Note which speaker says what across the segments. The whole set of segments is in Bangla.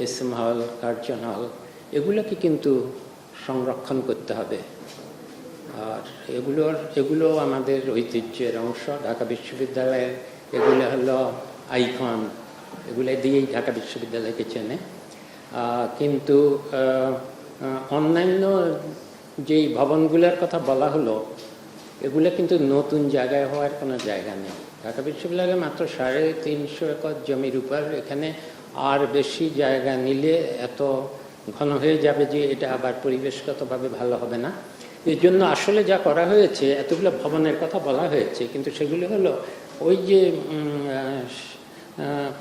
Speaker 1: এসএম হল, কার্জন হল, এগুলোকে কিন্তু সংরক্ষণ করতে হবে। আর এগুলো আমাদের ঐতিহ্যের অংশ। ঢাকা বিশ্ববিদ্যালয়ের এগুলো হলো আইকন, এগুলো দিয়েই ঢাকা বিশ্ববিদ্যালয়কে চেনে। কিন্তু অন্যান্য যেই ভবনগুলোর কথা বলা হলো, এগুলো কিন্তু নতুন জায়গায় হওয়ার কোনো জায়গা নেই। ঢাকা বিশ্ববিদ্যালয়ে মাত্র 350 একর জমির উপর, এখানে আর বেশি জায়গা নিলে এত ঘন হয়ে যাবে যে এটা আবার পরিবেশগতভাবে ভালো হবে না। এই জন্য আসলে যা করা হয়েছে, এতগুলো ভবনের কথা বলা হয়েছে, কিন্তু সেগুলো হলো ওই যে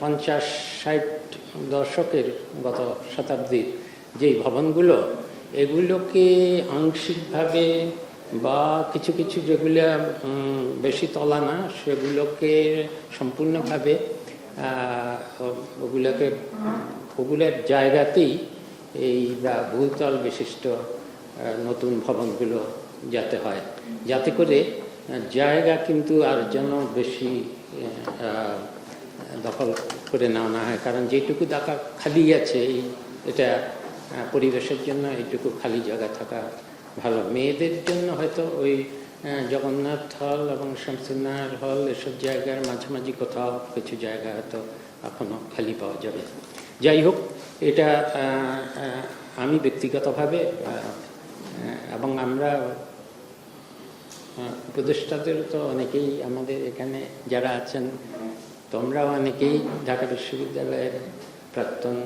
Speaker 1: 50-60 দশকের গত শতাব্দীর যেই ভবনগুলো, এগুলোকে আংশিকভাবে বা কিছু কিছু যেগুলো বেশি তলা না, সেগুলোকে সম্পূর্ণভাবে ওগুলোর জায়গাতেই এই বহুতল বিশিষ্ট নতুন ভবনগুলো যাতে হয়, যাতে করে জায়গা কিন্তু আর যেন বেশি দখল করে নেওয়া না হয়। কারণ যেটুকু জায়গা খালি আছে, এটা পরিবেশের জন্য এইটুকু খালি জায়গা থাকা ভালো। মেয়েদের জন্য হয়তো ওই জগন্নাথ হল এবং শামসুন্নাহার হল এসব জায়গার মাঝামাঝি কোথাও কিছু জায়গা হয়তো এখনও খালি পাওয়া যাবে। যাই হোক, এটা আমি ব্যক্তিগতভাবে এবং আমরা উপদেষ্টাদের তো অনেকেই আমাদের এখানে যারা আছেন, তোমরাও অনেকেই ঢাকা বিশ্ববিদ্যালয়ের প্রাক্তন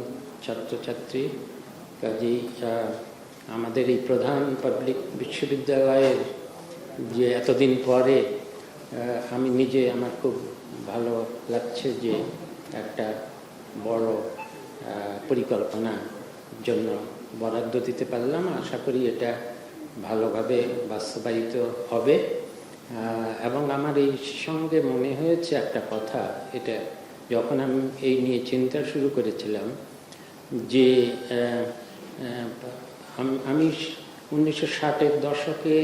Speaker 1: ছাত্রছাত্রী, কাজেই আমাদের এই প্রধান পাবলিক বিশ্ববিদ্যালয়ের যে এতদিন পরে আমি নিজে, আমার খুব ভালো লাগছে যে একটা বড় পরিকল্পনার জন্য বরাদ্দ দিতে পারলাম। আশা করি এটা ভালোভাবে বাস্তবায়িত হবে। এবং আমার এই সঙ্গে মনে হয়েছে একটা কথা, এটা যখন আমি এই নিয়ে চিন্তা শুরু করেছিলাম, যে আমি 1960-এর দশকে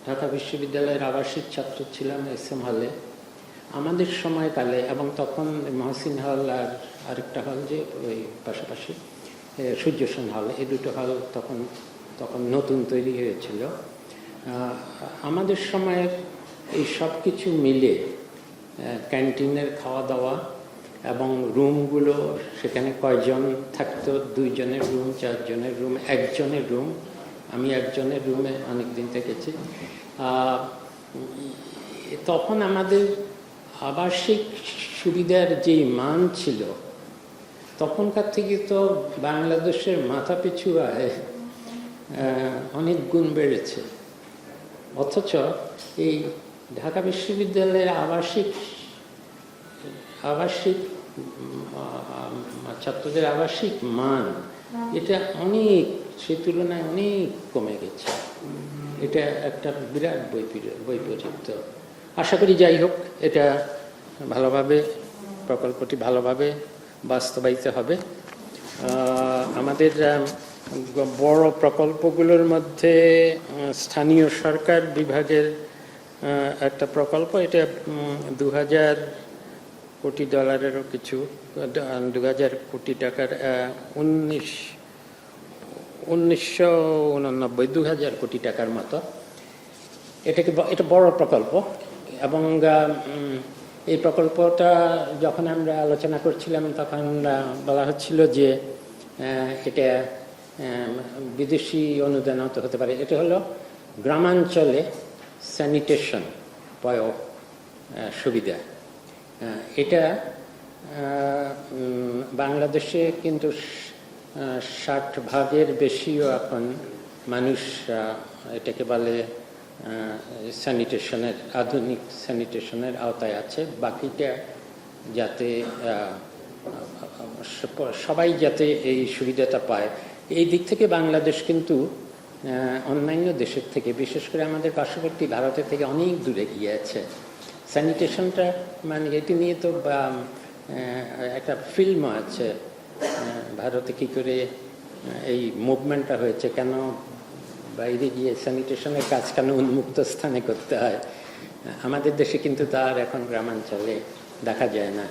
Speaker 1: ঢাকা বিশ্ববিদ্যালয়ের আবাসিক ছাত্র ছিলাম এসএম হলে। আমাদের সময়কালে, এবং তখন মহসিন হল আর আরেকটা হল যে ওই পাশাপাশি সূর্যসেন হল, এই দুটো হল তখন নতুন তৈরি হয়েছিল। আমাদের সময়ের এই সব কিছু মিলে ক্যান্টিনের খাওয়া দাওয়া এবং রুমগুলো, সেখানে কয়জন থাকতো, 2 জনের রুম, 4 জনের রুম, 1 জনের রুম, আমি 1 জনের রুমে অনেক দিন থেকেছি। তখন আমাদের আবাসিক সুবিধার যেই মান ছিল, তখনকার থেকে তো বাংলাদেশের মাথাপিছু আয় অনেক গুণ বেড়েছে। অথচ এই ঢাকা বিশ্ববিদ্যালয়ের আবাসিক ছাত্রদের আবাসিক মান, এটা অনেক, সে তুলনায় অনেক কমে গেছে। এটা একটা বিরাট বৈপরীত্য। আশা করি যাই হোক, এটা ভালোভাবে, প্রকল্পটি ভালোভাবে বাস্তবায়িত হবে। আমাদের বড় প্রকল্পগুলোর মধ্যে স্থানীয় সরকার বিভাগের একটা প্রকল্প, এটা $2000 কোটি কিছু, 2000 কোটি টাকার, 1989 2000 কোটি টাকার মতো। এটা বড় প্রকল্প। এবং এই প্রকল্পটা যখন আমরা আলোচনা করছিলাম, তখন বলা হচ্ছিল যে এটা বিদেশি অনুদান হতে পারে। এটা হলো গ্রামাঞ্চলে স্যানিটেশন সুবিধা। এটা বাংলাদেশে কিন্তু 60% বেশিও এখন মানুষ এটাকে বলে স্যানিটেশনের, আধুনিক স্যানিটেশনের আওতায় আছে। বাকিটা যাতে সবাই যাতে এই সুবিধাটা পায়, এই দিক থেকে বাংলাদেশ কিন্তু অন্যান্য দেশের থেকে, বিশেষ করে আমাদের পার্শ্ববর্তী ভারতের থেকে অনেক দূরে গিয়ে আছে। স্যানিটেশনটা মানে এটি নিয়ে তো একটা ফিল্মও আছে, ভারতে কী করে এই মুভমেন্টটা হয়েছে, কেন বাইরে গিয়ে স্যানিটেশনের কাজ কেন উন্মুক্ত স্থানে করতে হয়। আমাদের দেশে কিন্তু তার এখন গ্রামাঞ্চলে দেখা যায় না।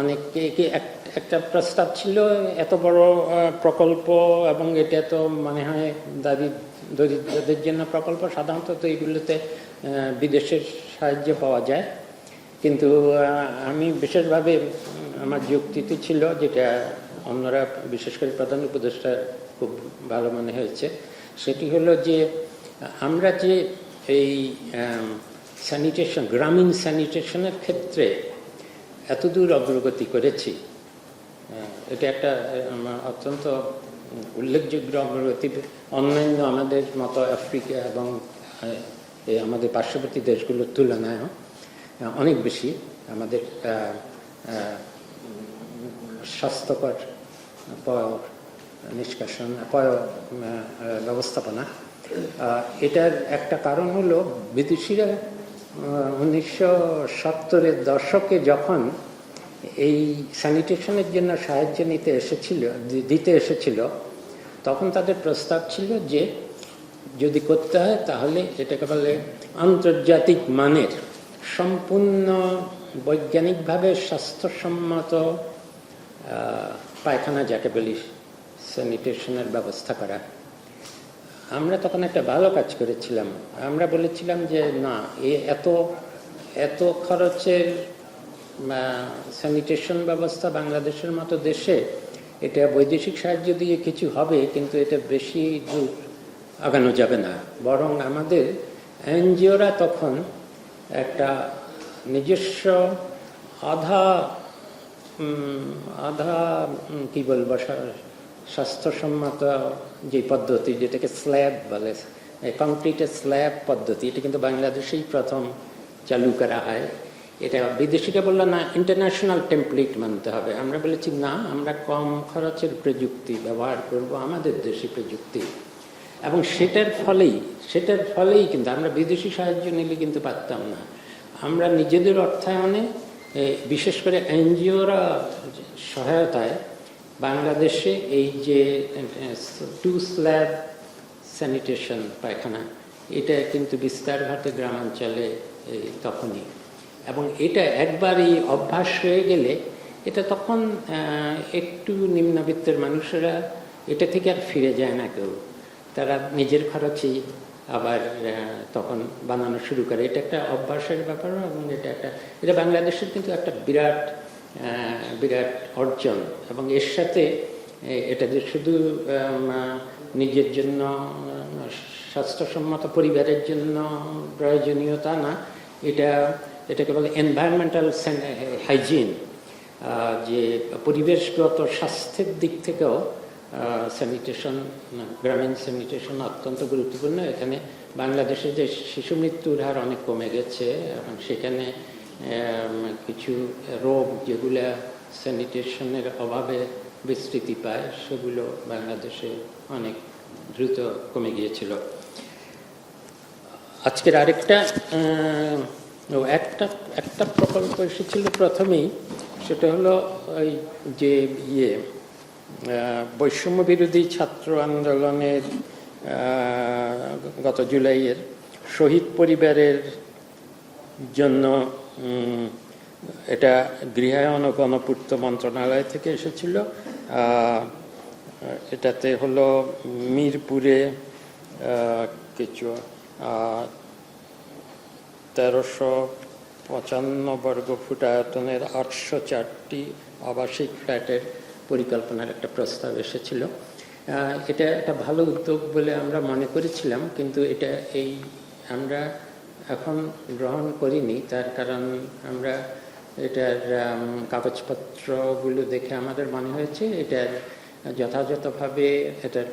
Speaker 1: অনেকে একটা প্রস্তাব ছিল এত বড় প্রকল্প, এবং এটা তো মনে হয় দরিদ্রদের জন্য প্রকল্প। সাধারণত তো এইগুলোতে বিদেশের সাহায্য পাওয়া যায়, কিন্তু আমি বিশেষভাবে আমার যুক্তিটি ছিল, যেটা অন্যরা বিশেষ করে প্রধান উপদেষ্টা খুব ভালো মনে হয়েছে, সেটি হলো যে আমরা যে এই স্যানিটেশন, গ্রামীণ স্যানিটেশনের ক্ষেত্রে এতদূর অগ্রগতি করেছি, এটা একটা অত্যন্ত উল্লেখযোগ্য অগ্রগতি। অন্যান্য আমাদের মতো আফ্রিকা এবং আমাদের পার্শ্ববর্তী দেশগুলোর তুলনায়ও অনেক বেশি আমাদের স্বাস্থ্যকর নিষ্কাশন ব্যবস্থাপনা। এটার একটা কারণ হলো বিদেশিরা 1970-এর দশকে যখন এই স্যানিটেশনের জন্য সাহায্য দিতে এসেছিল, তখন তাদের প্রস্তাব ছিল যে যদি করতে হয় তাহলে এটাকে বলে আন্তর্জাতিক মানের, সম্পূর্ণ বৈজ্ঞানিকভাবে স্বাস্থ্যসম্মত পায়খানা, যাকে বলি স্যানিটেশনের ব্যবস্থা করা। আমরা তখন একটা ভালো কাজ করেছিলাম। আমরা বলেছিলাম যে না, এত খরচের স্যানিটেশন ব্যবস্থা বাংলাদেশের মতো দেশে, এটা বৈদেশিক সাহায্য দিয়ে কিছু হবে, কিন্তু এটা বেশি দূর আগানো যাবে না। বরং আমাদের এনজিওরা তখন একটা নিজস্ব আধা কি বলবো, স্বাস্থ্যসম্মত যে পদ্ধতি, যেটাকে স্ল্যাব বলে, কংক্রিটের স্ল্যাব পদ্ধতি, এটা কিন্তু বাংলাদেশেই প্রথম চালু করা হয়। এটা বিদেশিরা বললো না, ইন্টারন্যাশনাল টেমপ্লেট মানতে হবে। আমরা বলেছি না, আমরা কম খরচের প্রযুক্তি ব্যবহার করব, আমাদের দেশি প্রযুক্তি। এবং সেটার ফলেই কিন্তু আমরা বিদেশি সাহায্য নিলে কিন্তু পারতাম না। আমরা নিজেদের অর্থায়নে, বিশেষ করে এনজিওরা সহায়তায়, বাংলাদেশে এই যে 2 স্ল্যাব স্যানিটেশন পায়খানা, এটা কিন্তু বিস্তার ঘটে গ্রামাঞ্চলে তখনই। এবং এটা একবারই অভ্যাস হয়ে গেলে, এটা তখন একটু নিম্নবিত্তের মানুষেরা এটা থেকে আর ফিরে যায় না কেউ। তারা নিজের খরচেই আবার তখন বানানো শুরু করে। এটা একটা অভ্যাসের ব্যাপার, এবং এটা বাংলাদেশের কিন্তু একটা বিরাট অর্জন। এবং এর সাথে এটা যে শুধু নিজের জন্য, স্বাস্থ্যসম্মত পরিবারের জন্য প্রয়োজনীয়তা না, এটাকে বলে এনভায়রনমেন্টাল হাইজিন, যে পরিবেশগত স্বাস্থ্যের দিক থেকেও স্যানিটেশন, গ্রামীণ স্যানিটেশন অত্যন্ত গুরুত্বপূর্ণ। এখানে বাংলাদেশে যে শিশু মৃত্যুর হার অনেক কমে গেছে, এবং সেখানে কিছু রোগ যেগুলো স্যানিটেশনের অভাবে বিস্তৃতি পায়, সেগুলো বাংলাদেশে অনেক দ্রুত কমে গিয়েছিল। আজকের আরেকটা একটা প্রকল্প এসেছিল প্রথমেই, সেটা হলো ওই যে বৈষম্য বিরোধী ছাত্র আন্দোলনের গত জুলাইয়ের শহীদ পরিবারের জন্য, এটা গৃহায়ন ও গণপূর্ত মন্ত্রণালয় থেকে এসেছিল। এটাতে হলো মিরপুরে কিছু 1355 বর্গফুট আয়তনের 804টি আবাসিক ফ্ল্যাটের পরিকল্পনার একটা প্রস্তাব এসেছিল। এটা একটা ভালো উদ্যোগ বলে আমরা মনে করেছিলাম, কিন্তু আমরা এখন গ্রহণ করিনি। তার কারণ আমরা এটার কাগজপত্রগুলো দেখে আমাদের মনে হয়েছে এটার যথাযথভাবে এটার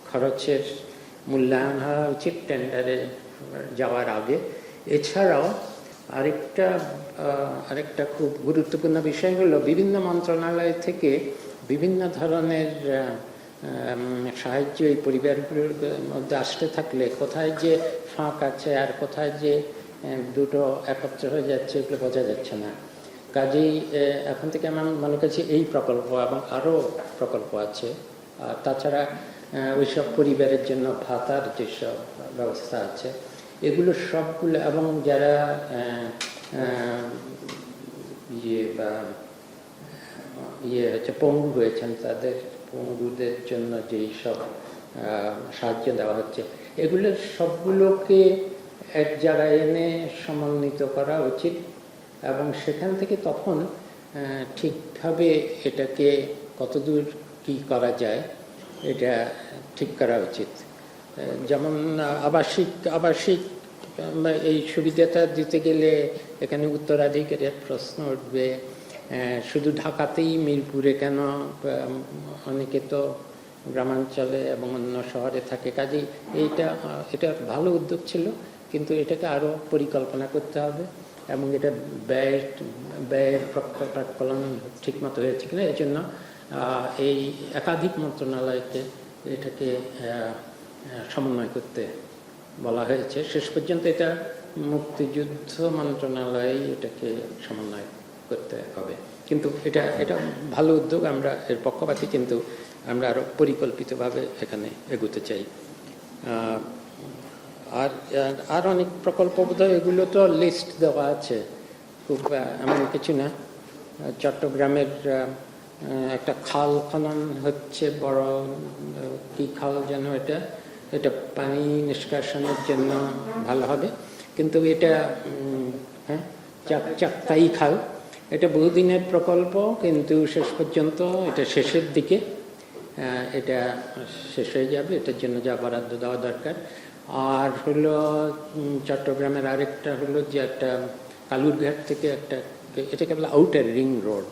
Speaker 1: খরচের মূল্যায়ন হওয়া উচিত টেন্ডারে যাওয়ার আগে। এছাড়াও আরেকটা খুব গুরুত্বপূর্ণ বিষয় হলো, বিভিন্ন মন্ত্রণালয় থেকে বিভিন্ন ধরনের সাহায্য এই পরিবারগুলোর মধ্যে আসতে থাকলে কোথায় যে ফাঁক আছে আর কোথায় যে দুটো একত্র হয়ে যাচ্ছে, এগুলো বোঝা যাচ্ছে না। কাজেই এখন থেকে আমার মনে করছি এই প্রকল্প এবং আরও প্রকল্প আছে। আর তাছাড়া ওইসব পরিবারের জন্য ভাতার যেসব ব্যবস্থা আছে, এগুলো সবগুলো, এবং যারা ইয়ে হচ্ছে, পঙ্গু হয়েছেন, তাদের পঙ্গুদের জন্য যেই সব সাহায্য দেওয়া হচ্ছে, এগুলো সবগুলোকে এক জায়গায় এনে সমন্বিত করা উচিত এবং সেখান থেকে তখন ঠিকভাবে এটাকে কতদূর কি করা যায় এটা ঠিক করা উচিত। যেমন আবাসিক এই সুবিধাটা দিতে গেলে এখানে উত্তরাধিকারের প্রশ্ন উঠবে। শুধু ঢাকাতেই, মিরপুরে কেন? অনেকে তো গ্রামাঞ্চলে এবং অন্য শহরে থাকে, কাজেই এটা ভালো উদ্যোগ ছিল, কিন্তু এটাকে আরও পরিকল্পনা করতে হবে এবং এটা ব্যয়ের প্রাক্কলন ঠিকমতো হয়েছে কিনা এই জন্য এই একাধিক মন্ত্রণালয়কে এটাকে সমন্বয় করতে বলা হয়েছে। শেষ পর্যন্ত এটা মুক্তিযুদ্ধ মন্ত্রণালয় এটাকে সমন্বয় করতে হবে, কিন্তু এটা ভালো উদ্যোগ, আমরা এর পক্ষপাতী, কিন্তু আমরা আরও পরিকল্পিতভাবে এখানে এগোতে চাই। আর অনেক প্রকল্প বোধহয়, এগুলো তো লিস্ট দেওয়া আছে, খুব এমন কিছু না। চট্টগ্রামের একটা খাল খনন হচ্ছে, বড় কি খাল যেন, এটা পানি নিষ্কাশনের জন্য ভালো হবে, কিন্তু এটা চাক্তাই খাল, এটা বহুদিনের প্রকল্প, কিন্তু শেষ পর্যন্ত এটা শেষের দিকে এটা শেষ হয়ে যাবে, এটার জন্য যা বরাদ্দ দেওয়া দরকার। আর হলো চট্টগ্রামের আরেকটা হলো যে একটা কালুরঘাট থেকে এটাকে বলে আউটার রিং রোড,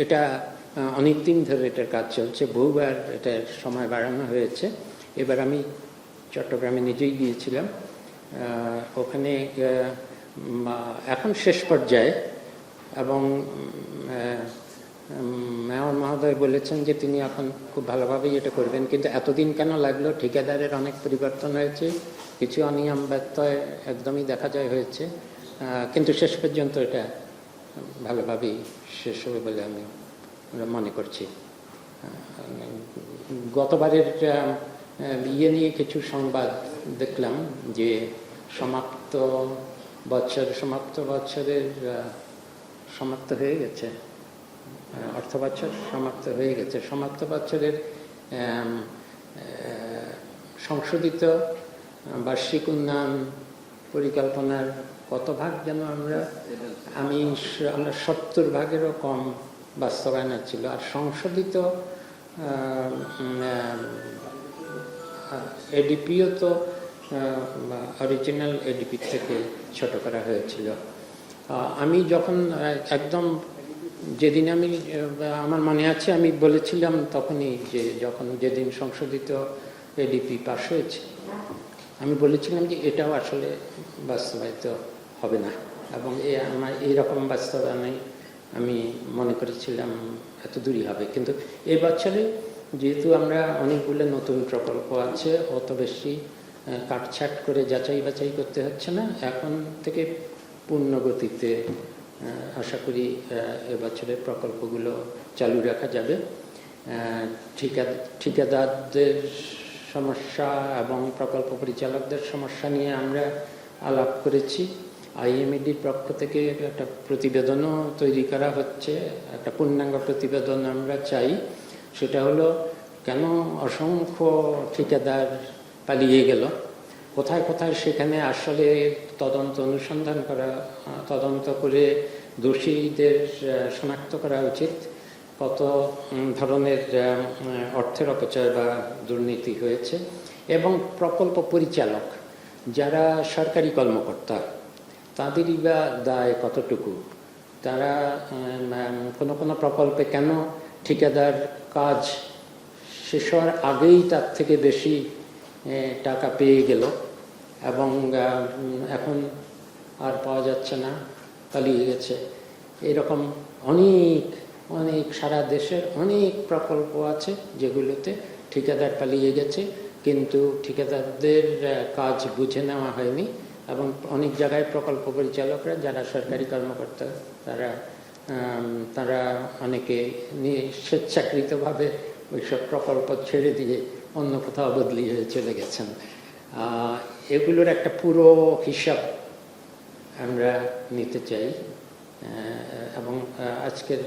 Speaker 1: এটা অনেক দিন ধরে এটার কাজ চলছে, বহুবার এটার সময় বাড়ানো হয়েছে। এবার আমি চট্টগ্রামে নিজেই গিয়েছিলাম, ওখানে এখন শেষ পর্যায়ে, এবং মেয়র মহোদয় বলেছেন যে তিনি এখন খুব ভালোভাবেই এটা করবেন, কিন্তু এতদিন কেন লাগলো? ঠিকাদারের অনেক পরিবর্তন হয়েছে, কিছু অনিয়ম ব্যত্যয় একদমই দেখা যায় হয়েছে, কিন্তু শেষ পর্যন্ত এটা ভালোভাবেই শেষ হবে বলে আমি মনে করছি। গতবারের ইয়ে নিয়ে কিছু সংবাদ দেখলাম যে সমাপ্ত বছরের সমাপ্ত হয়ে গেছে, অর্থ বছর সমাপ্ত হয়ে গেছে, সমাপ্ত বছরের সংশোধিত বার্ষিক উন্নয়ন পরিকল্পনার কত ভাগ যেন আমরা 70 ভাগেরও কম বাস্তবায়ন ছিল, আর সংশোধিত এডিপিও তো অরিজিনাল এডিপির থেকে ছোট করা হয়েছিল। আমি যখন একদম যেদিন আমার মনে আছে আমি বলেছিলাম তখনই, যেদিন সংশোধিত এডিপি পাস হয়েছে, আমি বলেছিলাম যে এটাও আসলে বাস্তবায়িত হবে না, এবং আমার এইরকম বাস্তবায়নে আমি মনে করেছিলাম এত দূরই হবে। কিন্তু এবছরে যেহেতু আমরা অনেকগুলো নতুন প্রকল্প আছে, অত বেশি কাটছাট করে যাচাই বাছাই করতে হচ্ছে না, এখন থেকে পূর্ণ গতিতে আশা করি এবছরের প্রকল্পগুলো চালু রাখা যাবে। ঠিকাদারদের সমস্যা এবং প্রকল্প পরিচালকদের সমস্যা নিয়ে আমরা আলাপ করেছি। আইএমইডির পক্ষ থেকে একটা প্রতিবেদনও তৈরি করা হচ্ছে, একটা পূর্ণাঙ্গ প্রতিবেদন আমরা চাই। সেটা হলো, কেন অসংখ্য ঠিকাদার পালিয়ে গেল, কোথায় কোথায় সেখানে আসলে অনুসন্ধান করা, তদন্ত করে দোষীদের শনাক্ত করা উচিত, কত ধরনের অর্থের অপচয় বা দুর্নীতি হয়েছে, এবং প্রকল্প পরিচালক যারা সরকারি কর্মকর্তা তাদেরই বা দায় কতটুকু, তারা কোনো প্রকল্পে কেন ঠিকাদার কাজ শেষ হওয়ার আগেই তার থেকে বেশি টাকা পেয়ে গেল এবং এখন আর পাওয়া যাচ্ছে না, পালিয়ে গেছে। এরকম অনেক সারা দেশের অনেক প্রকল্প আছে যেগুলোতে ঠিকাদার পালিয়ে গেছে, কিন্তু ঠিকাদারদের কাজ বুঝে নেওয়া হয়নি, এবং অনেক জায়গায় প্রকল্প পরিচালকরা যারা সরকারি কর্মকর্তা তারা অনেকে স্বেচ্ছাকৃতভাবে ওইসব প্রকল্প ছেড়ে দিয়ে অন্য কোথাও বদলি হয়ে চলে গেছেন। এগুলোর একটা পুরো হিসাব আমরা নিতে চাই, এবং আজকের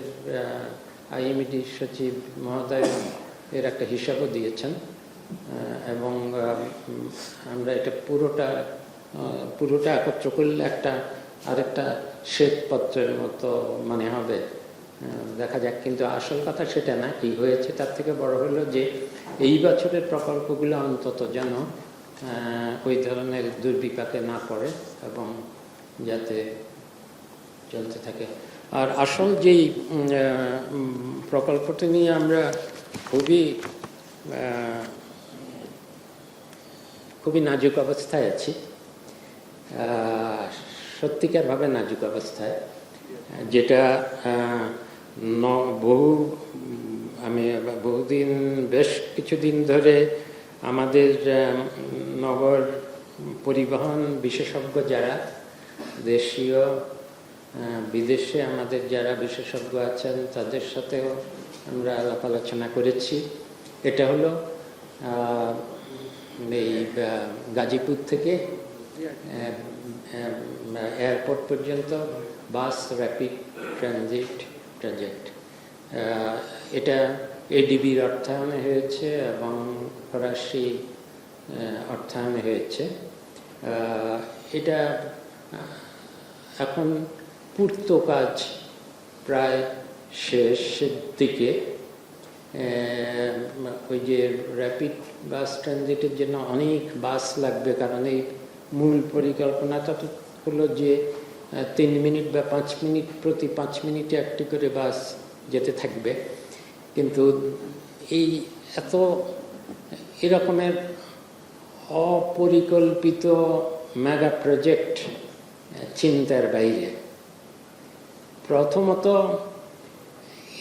Speaker 1: আইএমইডি সচিব মহোদয় এর একটা হিসাবও দিয়েছেন, এবং আমরা এটা পুরোটা একত্র করলে আরেকটা শ্বেতপত্রের মতো মানে হবে, দেখা যাক। কিন্তু আসল কথা সেটা না, কি হয়েছে তার থেকে বড় হলো যে এই বছরের প্রকল্পগুলো অন্তত যেন ওই ধরনের দুর্বিপাকে না পড়ে এবং যাতে চলতে থাকে। আর আসল যেই প্রকল্পটি নিয়ে আমরা খুবই নাজুক অবস্থায় আছি, সত্যিকারভাবে নাজুক অবস্থায়, যেটা বহুদিন বেশ কিছুদিন ধরে আমাদের নগর পরিবহন বিশেষজ্ঞ যারা দেশীয় বিদেশে আমাদের যারা বিশেষজ্ঞ আছেন তাদের সাথেও আমরা আলাপ আলোচনা করেছি। এটা হলো এই গাজীপুর থেকে এয়ারপোর্ট পর্যন্ত বাস র্যাপিড ট্রানজিট প্রজেক্ট। এটা এডিবির অর্থায়নে হয়েছে এবং ফরাসি অর্থায়নে হয়েছে। এটা এখন পূর্ত কাজ প্রায় শেষের দিকে। ওই যে র্যাপিড বাস ট্রানজিটের জন্য অনেক বাস লাগবে, কারণ এই মূল পরিকল্পনাটা তো হলো যে 3 মিনিট বা 5 মিনিট, প্রতি 5 মিনিটে একটি করে বাস যেতে থাকবে। কিন্তু এরকমের অপরিকল্পিত মেগা প্রজেক্ট চিন্তার বাইরে। প্রথমত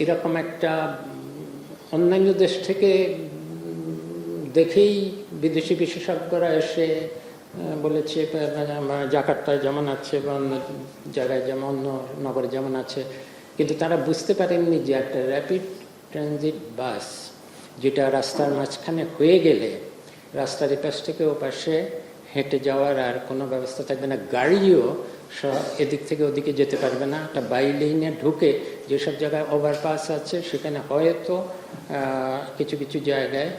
Speaker 1: এরকম একটা অন্যান্য দেশ থেকে দেখেই বিদেশি বিশেষজ্ঞরা এসে বলেছে, জাকার্তায় যেমন আছে বা অন্য জায়গায় যেমন অন্য নগরে যেমন আছে, কিন্তু তারা বুঝতে পারেননি যে একটা র্যাপিড ট্রানজিট বাস যেটা রাস্তার মাঝখানে হয়ে গেলে রাস্তার এপাশ থেকে ও পাশে হেঁটে যাওয়ার আর কোনো ব্যবস্থা থাকবে না, গাড়িও এদিক থেকে ওদিকে যেতে পারবে না। একটা বাই লেনে ঢুকে যেসব জায়গায় ওভারপাস আছে সেখানে হয়তো কিছু কিছু জায়গায়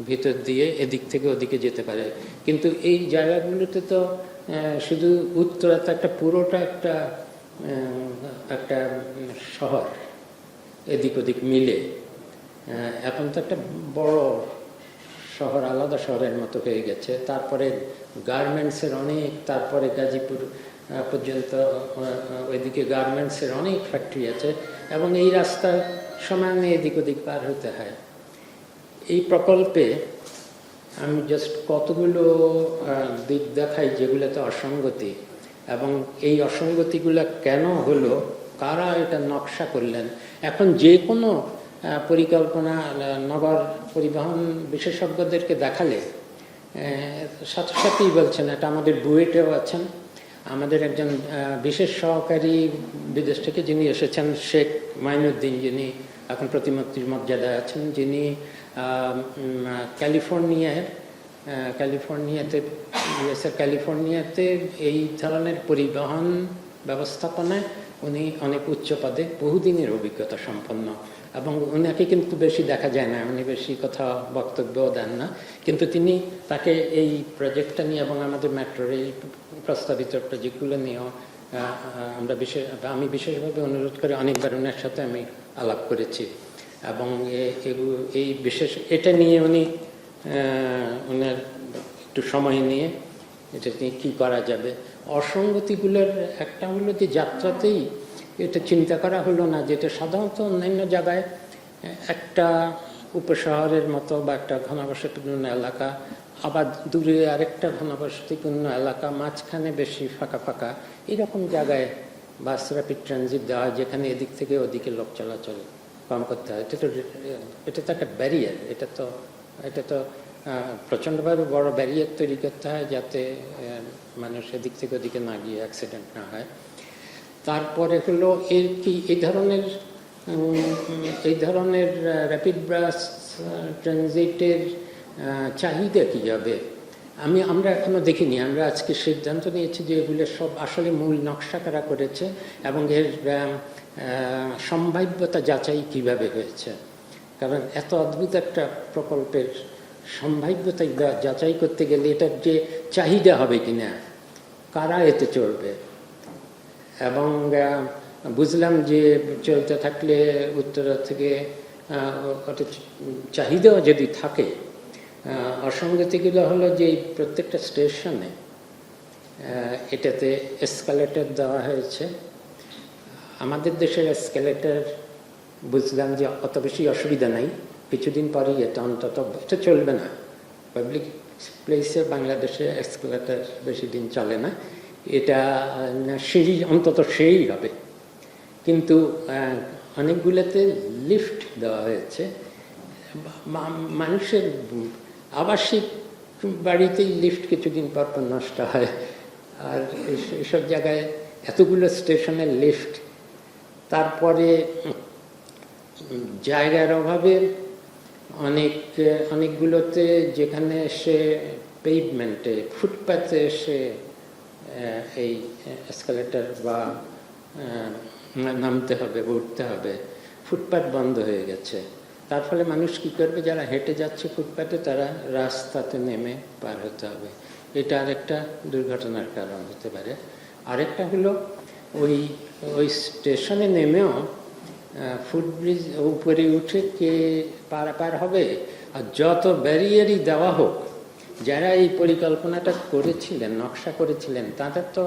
Speaker 1: ভিতর দিয়ে এদিক থেকে ওদিকে যেতে পারে, কিন্তু এই জায়গাগুলোতে তো শুধু উত্তরাতে পুরোটা একটা শহর এদিক ওদিক মিলে। এখন তো একটা বড় শহর, আলাদা শহরের মতো হয়ে গেছে। তারপরে গার্মেন্টসের অনেক, তারপরে গাজীপুর পর্যন্ত ওইদিকে গার্মেন্টসের অনেক ফ্যাক্টরি আছে, এবং এই রাস্তার সমানে এদিক ওদিক পার হতে হয়। এই প্রকল্পে আমি জাস্ট কতগুলো দিক দেখাই যেগুলোতে অসঙ্গতি, এবং এই অসঙ্গতিগুলো কেন হলো, কারা এটা নকশা করলেন। এখন যে কোনো পরিকল্পনা নগর পরিবহন বিশেষজ্ঞদেরকে দেখালে সাথে সাথেই বলছেন, এটা আমাদের বুয়েটেও আছেন, আমাদের একজন বিশেষ সহকারী বিদেশ থেকে যিনি এসেছেন, শেখ মাইনুদ্দিন, যিনি এখন প্রতিমন্ত্রীর মর্যাদায় আছেন, যিনি ক্যালিফোর্নিয়াতে এই ধরনের পরিবহন ব্যবস্থাপনায় উনি অনেক উচ্চ পদে বহুদিনের অভিজ্ঞতা সম্পন্ন, এবং ওনাকে কিন্তু বেশি দেখা যায় না, উনি বেশি কথা বক্তব্যও দেন না, কিন্তু তাকে এই প্রজেক্টটা নিয়ে এবং আমাদের মেট্রোর এই প্রস্তাবিত প্রজেক্টগুলো নিয়েও আমি বিশেষভাবে অনুরোধ করে অনেকবার ওনার সাথে আমি আলাপ করেছি, এবং এটা নিয়ে উনি ওনার একটু সময় নিয়ে এটা নিয়ে কী করা যাবে। অসঙ্গতিগুলোর একটা হলো যে যাত্রাতেই এটা চিন্তা করা হলো না, যেটা সাধারণত অন্যান্য জায়গায় একটা উপশহরের মতো বা একটা ঘনবসতিপূর্ণ এলাকা, আবার দূরে আরেকটা ঘনবসতিপূর্ণ এলাকা, মাঝখানে বেশি ফাঁকা ফাঁকা, এরকম জায়গায় বাস র্যাপিড ট্রানজিট দেওয়া হয়, যেখানে এদিক থেকে ওদিকে লোক চলাচল কম করতে হয়। এটা তো একটা ব্যারিয়ার, এটা তো প্রচণ্ডভাবে বড় ব্যারিয়ার তৈরি করতে হয়, যাতে মানুষ এদিক থেকে ওদিকে না গিয়ে অ্যাক্সিডেন্ট না হয়। তারপরে হলো এই ধরনের র্যাপিড বাস ট্রানজিটের চাহিদা কী হবে আমরা এখনো দেখিনি। আমরা আজকে সিদ্ধান্ত নিয়েছি যে এগুলো সব আসলে মূল নকশা করা করেছে, এবং এর সম্ভাব্যতা যাচাই কিভাবে হয়েছে, কারণ এত অদ্ভুত একটা প্রকল্পের সম্ভাব্যতা যাচাই করতে গেলে এটার যে চাহিদা হবে কিনা, কারা এতে চড়বে, এবং বুঝলাম যে চলতে থাকলে উত্তরা থেকে ওটা চাহিদাও যদি থাকে, অসঙ্গতিগুলো হলো যে প্রত্যেকটা স্টেশনে এটাতে এসকালেটর দেওয়া হয়েছে। আমাদের দেশের এসকালেটর বুঝলাম যে অত বেশি অসুবিধা নাই, কিছুদিন পরেই এটা অন্তত এটা চলবে না। পাবলিক প্লেসে বাংলাদেশে এসকালেটর বেশি দিন চলে না, এটা সিঁড়ি অন্তত সেই হবে। কিন্তু অনেকগুলোতে লিফট দেওয়া হয়েছে, মানুষের আবাসিক বাড়িতেই লিফট কিছুদিন পর পর নষ্ট হয়, আর এসব জায়গায় এতগুলো স্টেশনের লিফট, তারপরে জায়গার অভাবে অনেকগুলোতে যেখানে সে পেভমেন্টে ফুটপাথে এসে এই এসকালেটর বা নামতে হবে, উঠতে হবে, ফুটপাথ বন্ধ হয়ে গেছে। তার ফলে মানুষ কি করবে, যারা হেঁটে যাচ্ছে ফুটপাথে তারা রাস্তাতে নেমে পার হতে হবে। এটা আরেকটা দুর্ঘটনার কারণ হতে পারে। আরেকটা হলো ওই স্টেশনে নেমেও ফুটব্রিজ উপরে উঠে কে পার হবে, আর যত ব্যারিয়ারই দেওয়া হোক, যারা এই পরিকল্পনাটা করেছিলেন, নকশা করেছিলেন, তাদের তো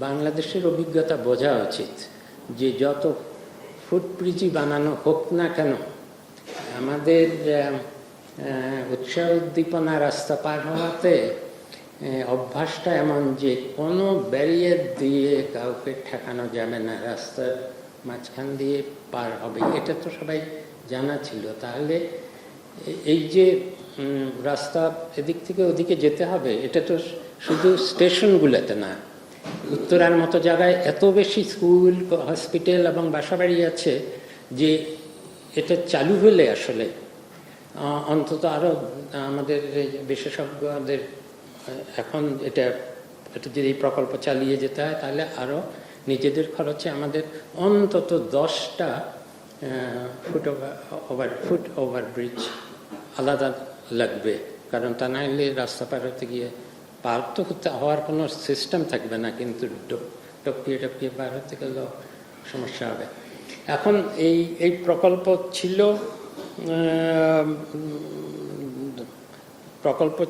Speaker 1: বাংলাদেশের অভিজ্ঞতা বোঝা উচিত যে যত ফুটব্রিজই বানানো হোক না কেন, আমাদের উৎসাহ উদ্দীপনা রাস্তা পার হওয়াতে অভ্যাসটা এমন যে কোনো ব্যারিয়ার দিয়ে কাউকে ঠেকানো যাবে না, রাস্তার মাঝখান দিয়ে পার হবে, এটা তো সবাই জানা ছিল। তাহলে এই যে রাস্তা এদিক থেকে ওদিকে যেতে হবে, এটা তো শুধু স্টেশনগুলোতে না, উত্তরার মতো জায়গায় এত বেশি স্কুল, হসপিটাল এবং বাসাবাড়ি আছে যে এটা চালু হলে আসলে অন্তত আরও আমাদের বিশেষজ্ঞদের এখন এটা যদি এই প্রকল্প চালিয়ে যেতে হয়, তাহলে আরও নিজেদের খরচে আমাদের অন্তত 10টা ফুট ওভারব্রিজ আলাদা লাগবে, কারণ তা না হলে রাস্তা পার হতে গিয়ে পার তো হওয়ার কোনো সিস্টেম থাকবে না, কিন্তু টপকিয়ে টপকিয়ে পার হতে গেলেও সমস্যা হবে। এখন এই প্রকল্প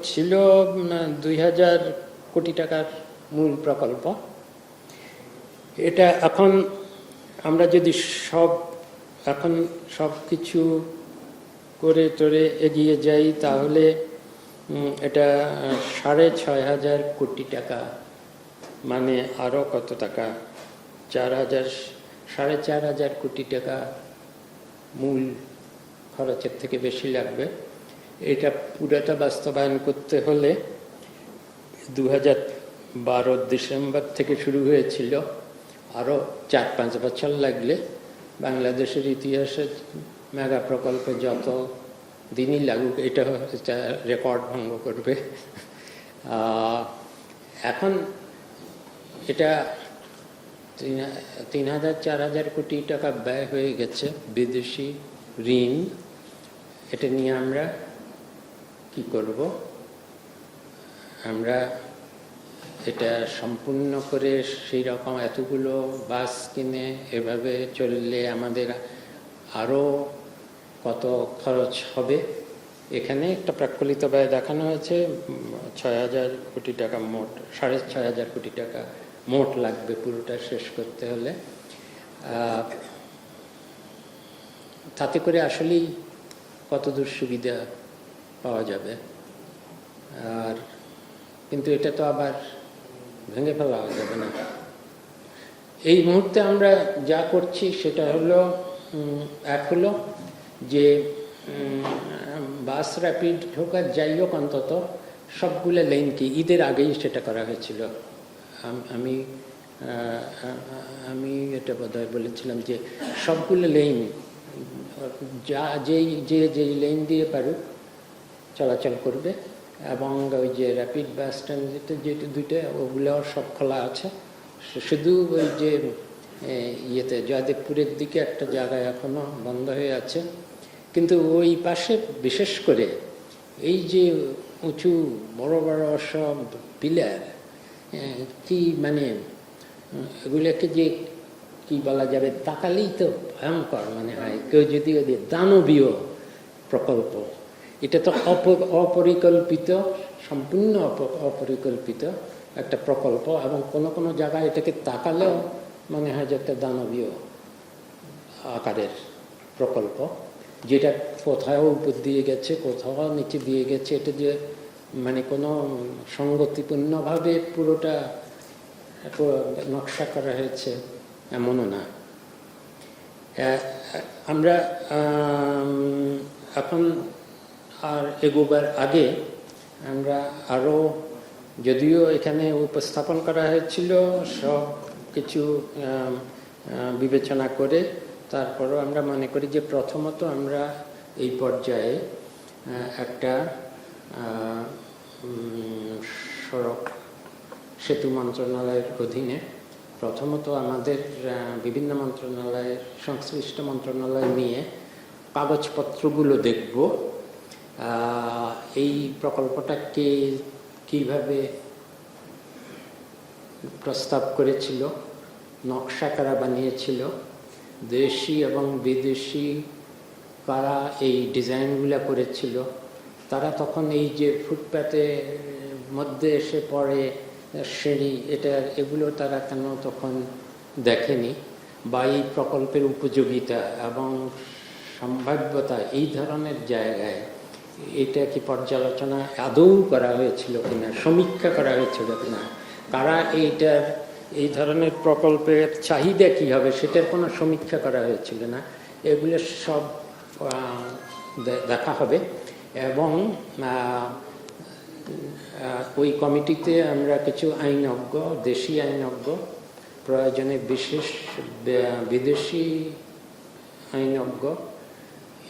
Speaker 1: ছিল 2000 কোটি টাকার মূল প্রকল্প। এটা এখন আমরা যদি সব কিছু করে টোরে এগিয়ে যাই, তাহলে এটা 6500 কোটি টাকা, মানে আরও কত টাকা, 4500 কোটি টাকা মূল খরচের থেকে বেশি লাগবে। এটা পুরোটা বাস্তবায়ন করতে হলে 2012 ডিসেম্বর থেকে শুরু হয়েছিল, আরও 4-5 বছর লাগলে বাংলাদেশের ইতিহাসে মেগা প্রকল্পে যত দিনই লাগুক এটা রেকর্ড ভঙ্গ করবে। এখন এটা 3000-4000 কোটি টাকা ব্যয় হয়ে গেছে বিদেশি ঋণ। এটা নিয়ে আমরা কি করব? আমরা এটা সম্পূর্ণ করে সেই রকম এতগুলো বাস কিনে এভাবে চললে আমাদের আরও কত খরচ হবে। এখানে একটা প্রাক্কলিত ব্যয় দেখানো হয়েছে 6000 কোটি টাকা মোট, 6500 কোটি টাকা মোট লাগবে পুরোটা শেষ করতে হলে। তাতে করে আসলেই কতদূর সুবিধা পাওয়া যাবে। আর কিন্তু এটা তো আবার ভেঙে ফেলা যাবে না। এই মুহূর্তে আমরা যা করছি সেটা হলো যে বাস র্যাপিড হোক আর যাই হোক, অন্তত সবগুলো লেনকে ঈদের আগেই সেটা করা হয়েছিল। আমি এটা বোধহয় বলেছিলাম যে সবগুলো লেন যেই লেন দিয়ে পারুক চলাচল করবে, এবং ওই যে র্যাপিড বাস স্ট্যান্ড যেটা দুইটা ওগুলো সব খোলা আছে। শুধু ওই যে ইয়েতে জয়দেবপুরের দিকে একটা জায়গায় এখনো বন্ধ হয়ে আছে। কিন্তু ওই পাশে বিশেষ করে এই যে উঁচু বড় বড় সব পিলার, কি মানে এগুলোকে যে কি বলা যাবে, তাকালেই তো ভয়ঙ্কর মনে হয়। কেউ যদি ওদের দানবীয় প্রকল্প, এটা তো অপরিকল্পিত, সম্পূর্ণ অপরিকল্পিত একটা প্রকল্প, এবং কোনো কোনো জায়গায় এটাকে তাকালেও মনে হয় যে একটা দানবীয় আকারের প্রকল্প, যেটা কোথাও উপর দিয়ে গেছে, কোথাও নিচে দিয়ে গেছে। এটা যে মানে কোনো সঙ্গতিপূর্ণভাবে পুরোটা নকশা করা হয়েছে এমনও না। আমরা এখন আর এগোবার আগে আমরা আরও, যদিও এখানে উপস্থাপন করা হয়েছিল সব কিছু বিবেচনা করে, তারপরও আমরা মনে করি যে প্রথমত আমরা এই পর্যায়ে একটা সড়ক সেতু মন্ত্রণালয়ের অধীনে প্রথমত আমাদের বিভিন্ন মন্ত্রণালয়ের, সংশ্লিষ্ট মন্ত্রণালয় নিয়ে কাগজপত্রগুলো দেখব। এই প্রকল্পটাকে কিভাবে প্রস্তাব করেছিল, নকশা কারা বানিয়েছিল, দেশি এবং বিদেশি কারা এই ডিজাইনগুলো করেছিল, তারা তখন এই যে ফুটপাতের মধ্যে এসে পড়ে সিঁড়ি, এগুলো তারা কেন তখন দেখেনি, বা এই প্রকল্পের উপযোগিতা এবং সম্ভাব্যতা এই ধরনের জায়গায় এটা কি পর্যালোচনা আদৌ করা হয়েছিল কিনা, সমীক্ষা করা হয়েছিল কিনা, কারা এই ধরনের প্রকল্পের চাহিদা কী হবে সেটার কোনো সমীক্ষা করা হয়েছিল না, এগুলো সব দেখা হবে। এবং ওই কমিটিতে আমরা কিছু আইনজ্ঞ, দেশি আইনজ্ঞ, প্রয়োজনে বিশেষ বিদেশি আইনজ্ঞ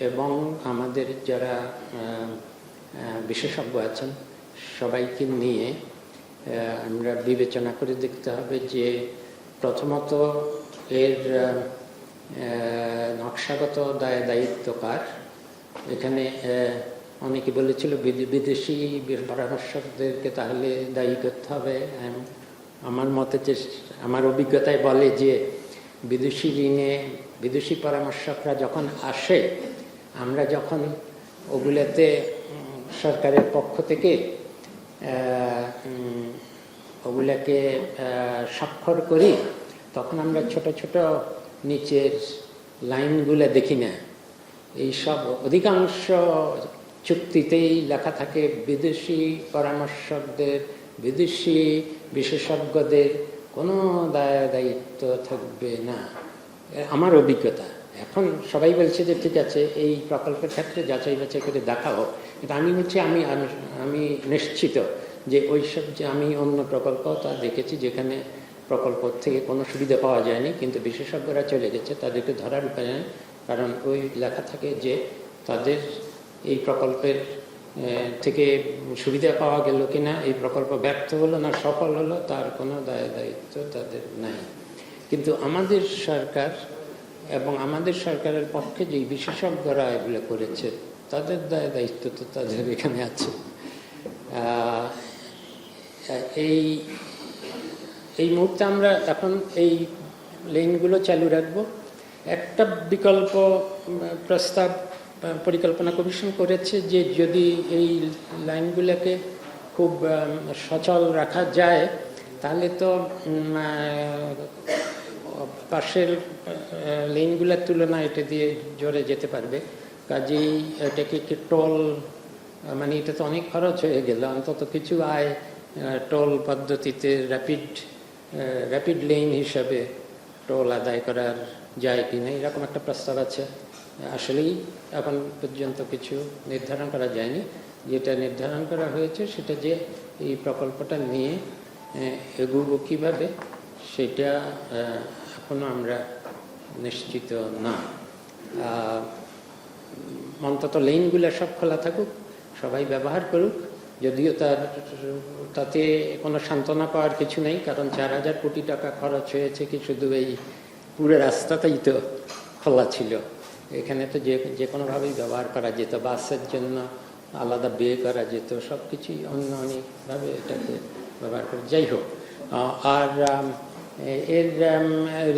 Speaker 1: এবং আমাদের যারা বিশেষজ্ঞ আছেন সবাইকে নিয়ে আমরা বিবেচনা করে দেখতে হবে যে প্রথমত এর নকশাগত দায়িত্ব কার। এখানে অনেকে বলেছিল বিদেশি পরামর্শকদেরকে তাহলে দায়ী করতে হবে। আমার মতে, আমার অভিজ্ঞতায় বলে যে বিদেশি ঋণে বিদেশি পরামর্শকরা যখন আসে, আমরা যখন ওগুলোতে সরকারের পক্ষ থেকে ওগুলাকে স্বাক্ষর করি, তখন আমরা ছোট ছোট নিচের লাইনগুলো দেখি না। এইসব অধিকাংশ চুক্তিতেই লেখা থাকে বিদেশি পরামর্শকদের, বিদেশি বিশেষজ্ঞদের কোনো দায়িত্ব থাকবে না, আমার অভিজ্ঞতা। এখন সবাই বলছে যে ঠিক আছে, এই প্রকল্পের ক্ষেত্রে যাচাই বাছাই করে দেখাও, কিন্তু আমি বলছি আমি নিশ্চিত যে ওইসব, যে আমি অন্য প্রকল্প তা দেখেছি যেখানে প্রকল্প থেকে কোনো সুবিধা পাওয়া যায়নি, কিন্তু বিশেষজ্ঞরা চলে গেছে, তাদেরকে ধরার উপায় নেই, কারণ ওই লেখা থাকে যে তাদের এই প্রকল্পের থেকে সুবিধা পাওয়া গেল কিনা, এই প্রকল্প ব্যর্থ হলো না সফল হলো, তার কোনো দায়িত্ব তাদের নাই। কিন্তু আমাদের সরকার এবং আমাদের সরকারের পক্ষে যে বিশেষজ্ঞরা এগুলো করেছে, তাদের দায়িত্ব তো তাদের এখানে আছে। এই মুহূর্তে আমরা এখন এই লেনগুলো চালু রাখবো। একটা বিকল্প প্রস্তাব পরিকল্পনা কমিশন করেছে যে যদি এই লাইনগুলোকে খুব সচল রাখা যায়, তাহলে তো পাশের লেনগুলোর তুলনায় এটা দিয়ে জোরে যেতে পারবে। কাজেই এটাকে কি টোল, মানে এটা তো অনেক খরচ হয়ে গেল, অন্তত কিছু আয় টোল পদ্ধতিতে র্যাপিড লেন হিসাবে টোল আদায় করার যায় কিনা, এরকম একটা প্রস্তাব আছে। আসলেই এখন পর্যন্ত কিছু নির্ধারণ করা যায়নি। যেটা নির্ধারণ করা হয়েছে সেটা যে এই প্রকল্পটা নিয়ে এগোবো কীভাবে, সেটা এখনো আমরা নিশ্চিত না। অন্তত লেনগুলো সব খোলা থাকুক, সবাই ব্যবহার করুক, যদিও তাতে কোনো সান্ত্বনা পাওয়ার কিছু নেই, কারণ 4,000 কোটি টাকা খরচ হয়েছে কি শুধু এই পুরো রাস্তাটাই তো খোলা ছিল, এখানে তো যে কোনোভাবেই ব্যবহার করা যেত, বাসের জন্য আলাদা বে করা যেত, সব কিছুই অন্য অনেকভাবে এটাকে ব্যবহার করে। যাই হোক, আর এর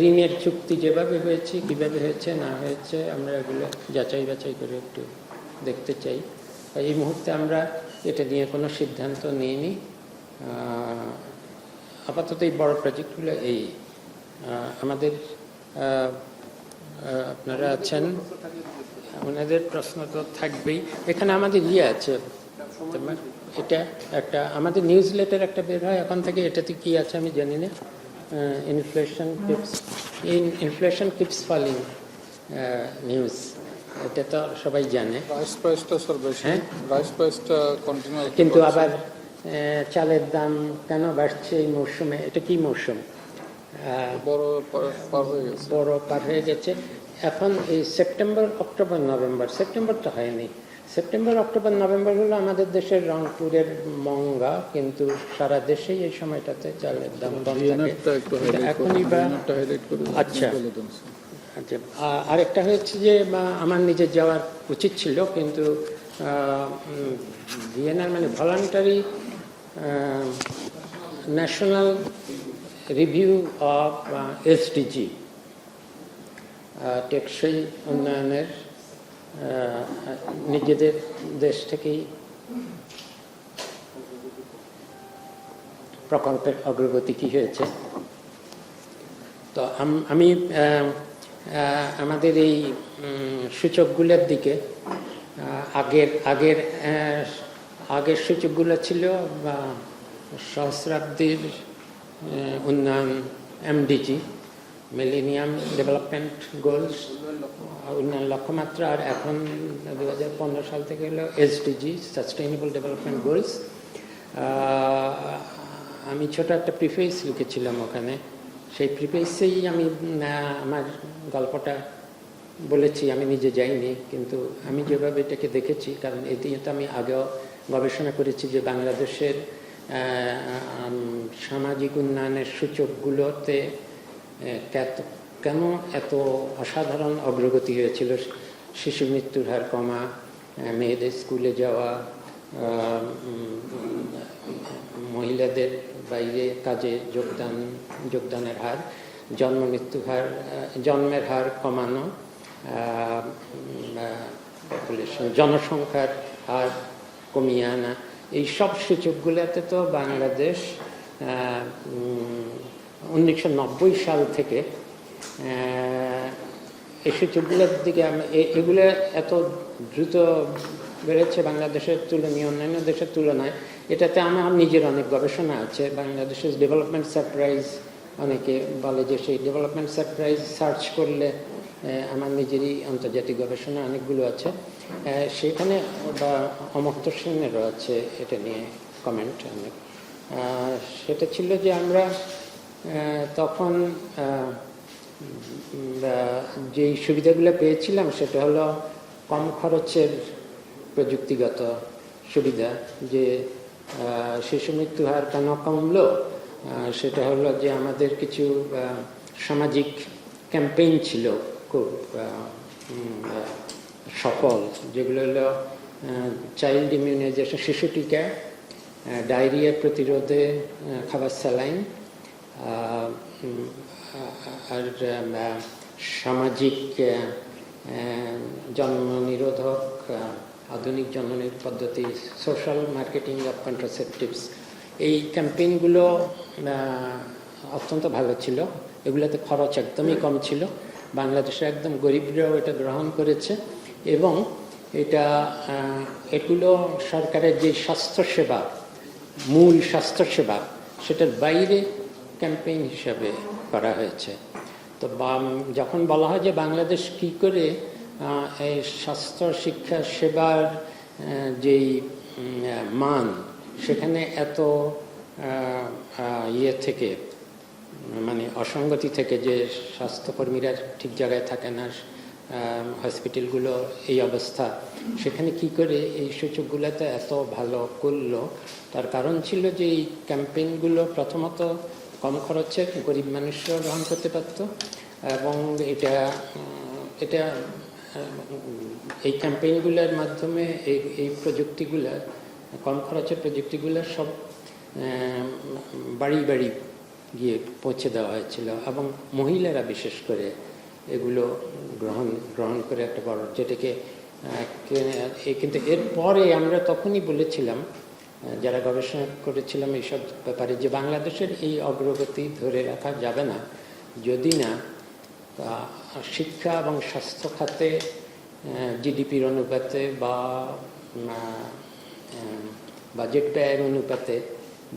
Speaker 1: ঋণের চুক্তি যেভাবে হয়েছে, কীভাবে হয়েছে না হয়েছে, আমরা এগুলো যাচাই বাছাই করে একটু দেখতে চাই। এই মুহূর্তে আমরা এটা নিয়ে কোনো সিদ্ধান্ত নিইনি। আপাতত এই বড় প্রজেক্টগুলো এই আমাদের আপনারা আছেন, ওনাদের প্রশ্ন তো থাকবেই। এখানে আমাদের আছে, এটা একটা আমাদের নিউজ লেটার একটা বের হয় এখন থেকে, এটাতে কি আছে আমি জানি না। ইনফ্লেশন কিপস ফলিং নিউজ, এটা তো সবাই জানে। কিন্তু আবার চালের দাম কেন বাড়ছে এই মৌসুমে? এটা কি মৌসুম? বড় পার হয়ে গেছে। এখন এই সেপ্টেম্বর, অক্টোবর, নভেম্বর, সেপ্টেম্বর তো হয়নি, সেপ্টেম্বর, অক্টোবর, নভেম্বর হলো আমাদের দেশের রংপুরের মঙ্গা, কিন্তু সারা দেশেই এই সময়টাতে চালের দাম কম থাকে। এখনই বা আচ্ছা আচ্ছা, আরেকটা হয়েছে যে আমার নিজের যাওয়ার উচিত ছিল, কিন্তু ভিএনআর মানে voluntary national review of SDG, টেকসই উন্নয়নের নিজেদের দেশ থেকেই প্রকল্পের অগ্রগতি কী হয়েছে। তো আমি আমাদের এই সূচকগুলোর দিকে আগের সূচকগুলো ছিল সহস্রাব্দীর উন্নয়ন, এমডিজি, মিলেনিয়াম ডেভেলপমেন্ট গোলস, উন্নয়ন লক্ষ্যমাত্রা, আর এখন 2015 সাল থেকে হলো এসডিজি, সাস্টেইনেবল ডেভেলপমেন্ট গোলস। আমি ছোট একটা প্রিফেস লিখেছিলাম ওখানে, সেই প্রিফেসেই আমি আমার গল্পটা বলেছি। আমি নিজে যাইনি, কিন্তু আমি যেভাবে এটাকে দেখেছি, কারণ এদিকে তো আমি আগেও গবেষণা করেছি যে বাংলাদেশের সামাজিক উন্নয়নের সূচকগুলোতে কেন এত অসাধারণ অগ্রগতি হয়েছিল। শিশু মৃত্যুর হার কমা, মেয়েদের স্কুলে যাওয়া, মহিলাদের বাইরে কাজে যোগদানের হার, জন্মের হার কমানো, জনসংখ্যার হার কমিয়ে আনা, এই সব সূচকগুলোতে তো বাংলাদেশ 1990 সাল থেকে এই সূচকগুলোর দিকে এগুলো এত দ্রুত বেড়েছে বাংলাদেশের তুলনায়, অন্যান্য দেশের তুলনায়। এটাতে আমার নিজের অনেক গবেষণা আছে। বাংলাদেশের ডেভেলপমেন্ট সারপ্রাইজ, অনেকে বলে যে সেই ডেভেলপমেন্ট সারপ্রাইজ সার্চ করলে আমার নিজেরই আন্তর্জাতিক গবেষণা অনেকগুলো আছে, সেখানে বা অমর্ত্য সেনেরও আছে এটা নিয়ে কমেন্ট অনেক। সেটা ছিল যে আমরা তখন যেই সুবিধাগুলো পেয়েছিলাম সেটা হলো কম খরচের প্রযুক্তিগত সুবিধা। যে শিশু মৃত্যু হার কেন কমলো, সেটা হলো যে আমাদের কিছু সামাজিক ক্যাম্পেইন ছিল খুব সফল, যেগুলো হলো চাইল্ড ইমিউনাইজেশন, শিশু টিকা, ডায়রিয়া প্রতিরোধে খাবার স্যালাইন, আর সামাজিক জন্ম নিরোধক আধুনিক জন্মনিরোধক পদ্ধতি, সোশ্যাল মার্কেটিং অফ কন্ট্রাসেপটিভস। এই ক্যাম্পেইনগুলো অত্যন্ত ভালো ছিল, এগুলোতে খরচ একদমই কম ছিল। বাংলাদেশে একদম গরিবরাও এটা গ্রহণ করেছে, এবং এগুলো সরকারের যে স্বাস্থ্যসেবা, মূল স্বাস্থ্যসেবা, সেটার বাইরে ক্যাম্পেইন হিসাবে করা হয়েছে। তো যখন বলা হয় যে বাংলাদেশ কী করে এই স্বাস্থ্য শিক্ষা সেবার যেই মান, সেখানে এত থেকে মানে অসঙ্গতি থেকে, যে স্বাস্থ্যকর্মীরা ঠিক জায়গায় থাকে না, হসপিটালগুলো এই অবস্থা, সেখানে কি করে এই সূচকগুলোতে এত ভালো করলো, তার কারণ ছিল যে এই ক্যাম্পেইনগুলো প্রথমত কম খরচে গরিব মানুষরাও গ্রহণ করতে পারত, এবং এটা এটা এই ক্যাম্পেইনগুলোর মাধ্যমে এই প্রযুক্তিগুলো, কম খরচের প্রযুক্তিগুলো সব বাড়ি বাড়ি গিয়ে পৌঁছে দেওয়া হয়েছিল এবং মহিলারা বিশেষ করে এগুলো গ্রহণ করে একটা বড়, যেটাকে কিন্তু এরপরে আমরা তখনই বলেছিলাম যারা গবেষণা করেছিলাম এইসব ব্যাপারে যে বাংলাদেশের এই অগ্রগতি ধরে রাখা যাবে না যদি না শিক্ষা এবং স্বাস্থ্য খাতে জিডিপির অনুপাতে বা বাজেট ব্যয়ের অনুপাতে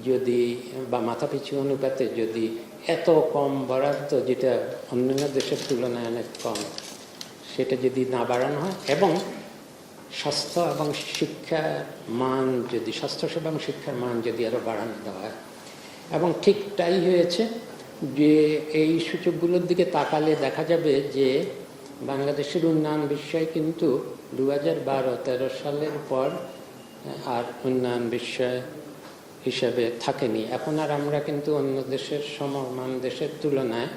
Speaker 1: যদি বা মাথাপিছু অনুপাতে যদি এত কম বরাদ্দ, যেটা অন্যান্য দেশের তুলনায় অনেক কম, সেটা যদি না বাড়ানো হয় এবং স্বাস্থ্য এবং শিক্ষার মান যদি, স্বাস্থ্যসেবা এবং শিক্ষার মান যদি আরও বাড়ানো দেওয়া হয়। এবং ঠিক তাই হয়েছে যে এই সূচকগুলোর দিকে তাকালে দেখা যাবে যে বাংলাদেশের উন্নয়ন বিষয় কিন্তু 2012-13 সালের পর আর উন্নয়ন বিষয় হিসাবে থাকেনি। এখন আর আমরা কিন্তু অন্য দেশের সমমান দেশের তুলনায়